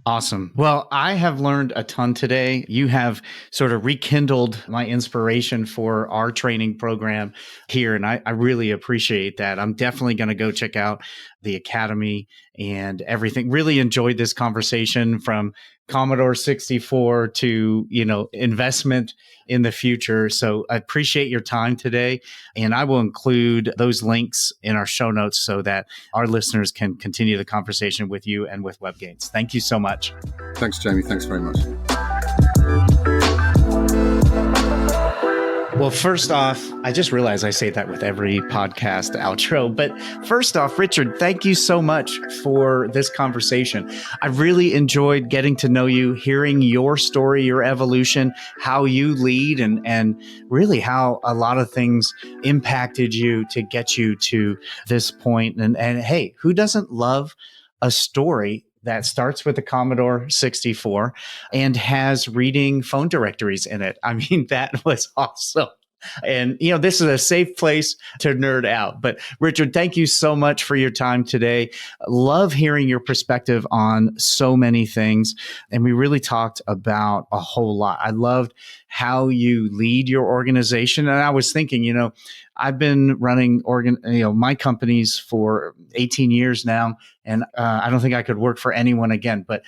Awesome. Well, I have learned a ton today. You have sort of rekindled my inspiration for our training program here, and I really appreciate that. I'm definitely going to go check out the Academy and everything. Really enjoyed this conversation, from Commodore 64 to, investment in the future. So I appreciate your time today, and I will include those links in our show notes so that our listeners can continue the conversation with you and with Webgains. Thank you so much. Thanks, Jamie. Thanks very much. Well, first off, I just realized I say that with every podcast outro. But first off, Richard, thank you so much for this conversation. I really enjoyed getting to know you, hearing your story, your evolution, how you lead, and really how a lot of things impacted you to get you to this point. And hey, who doesn't love a story that starts with the Commodore 64 and has reading phone directories in it? I mean, that was awesome. And, this is a safe place to nerd out. But Richard, thank you so much for your time today. Love hearing your perspective on so many things. And we really talked about a whole lot. I loved how you lead your organization. And I was thinking, I've been running my companies for 18 years now, and I don't think I could work for anyone again. But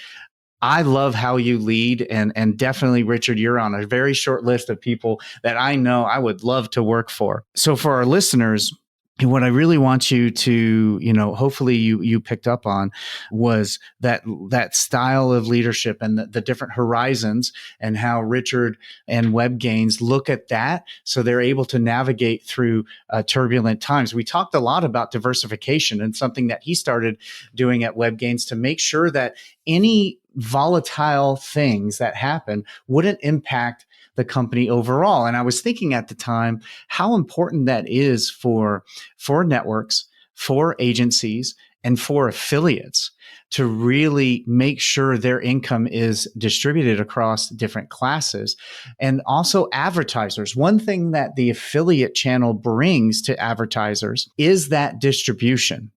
I love how you lead, and definitely, Richard, you're on a very short list of people that I know I would love to work for. So for our listeners, what I really want you to, hopefully you picked up on was that style of leadership and the different horizons, and how Richard and Webgains look at that so they're able to navigate through turbulent times. We talked a lot about diversification, and something that he started doing at Webgains to make sure that any volatile things that happen wouldn't impact the company overall. And I was thinking at the time how important that is for networks, for agencies, and for affiliates to really make sure their income is distributed across different classes. And also advertisers. One thing that the affiliate channel brings to advertisers is that distribution.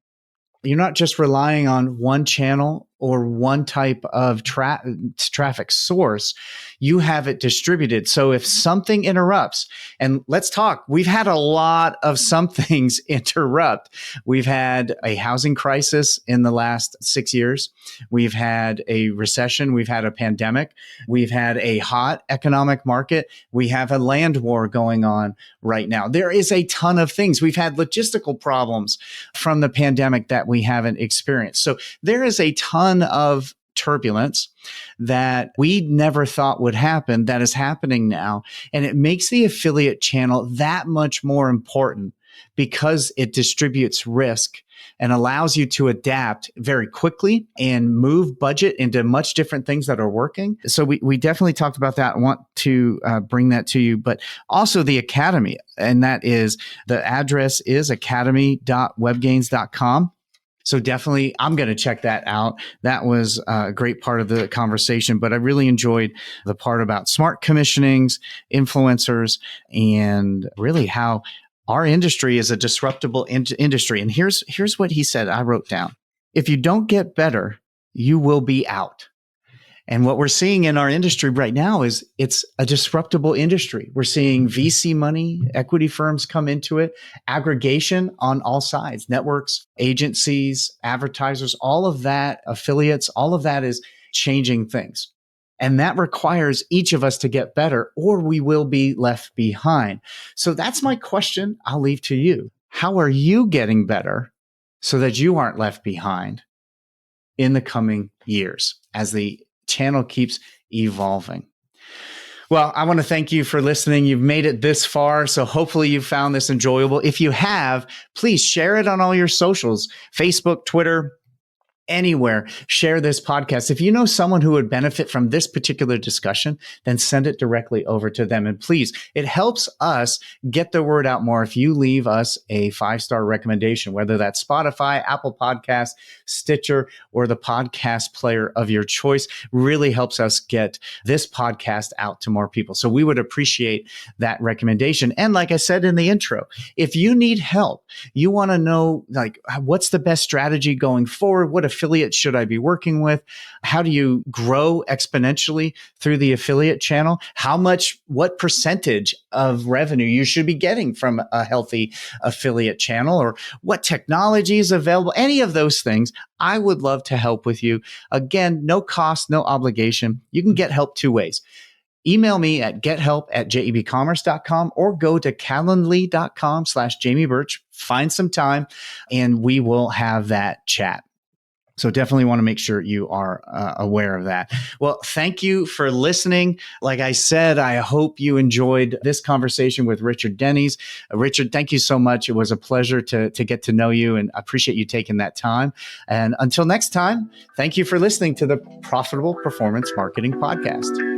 You're not just relying on one channel or one type of traffic source. You have it distributed. So if something interrupts, and let's talk, we've had a lot of some things interrupt. We've had a housing crisis in the last 6 years. We've had a recession. We've had a pandemic. We've had a hot economic market. We have a land war going on right now. There is a ton of things. We've had logistical problems from the pandemic that we haven't experienced. So there is a ton of turbulence that we never thought would happen that is happening now. And it makes the affiliate channel that much more important because it distributes risk and allows you to adapt very quickly and move budget into much different things that are working. So we definitely talked about that. I want to bring that to you, but also the Academy. And that is, the address is academy.webgains.com. So definitely, I'm going to check that out. That was a great part of the conversation, but I really enjoyed the part about smart commissionings, influencers, and really how our industry is a disruptible industry. And here's what he said. I wrote down: if you don't get better, you will be out. And what we're seeing in our industry right now is it's a disruptible industry. We're seeing VC money, equity firms come into it, aggregation on all sides, networks, agencies, advertisers, all of that, affiliates, all of that is changing things. And that requires each of us to get better, or we will be left behind. So that's my question I'll leave to you. How are you getting better so that you aren't left behind in the coming years as the channel keeps evolving? Well, I want to thank you for listening. You've made it this far, so hopefully you found this enjoyable. If you have, please share it on all your socials, Facebook, Twitter, anywhere. Share this podcast. If you know someone who would benefit from this particular discussion, then send it directly over to them. And please, it helps us get the word out more if you leave us a 5-star recommendation, whether that's Spotify, Apple Podcasts, Stitcher, or the podcast player of your choice. Really helps us get this podcast out to more people. So we would appreciate that recommendation. And like I said in the intro, if you need help, you want to know, like, what's the best strategy going forward? What affiliate should I be working with? How do you grow exponentially through the affiliate channel? What percentage of revenue you should be getting from a healthy affiliate channel, or what technology is available? Any of those things, I would love to help with you. Again, no cost, no obligation. You can get help 2 ways. Email me at gethelp@JEBCommerce.com or go to calendly.com/Jamie Birch. Find some time and we will have that chat. So definitely want to make sure you are aware of that. Well, thank you for listening. Like I said, I hope you enjoyed this conversation with Richard Dennys. Richard, thank you so much. It was a pleasure to get to know you, and I appreciate you taking that time. And until next time, thank you for listening to the Profitable Performance Marketing Podcast.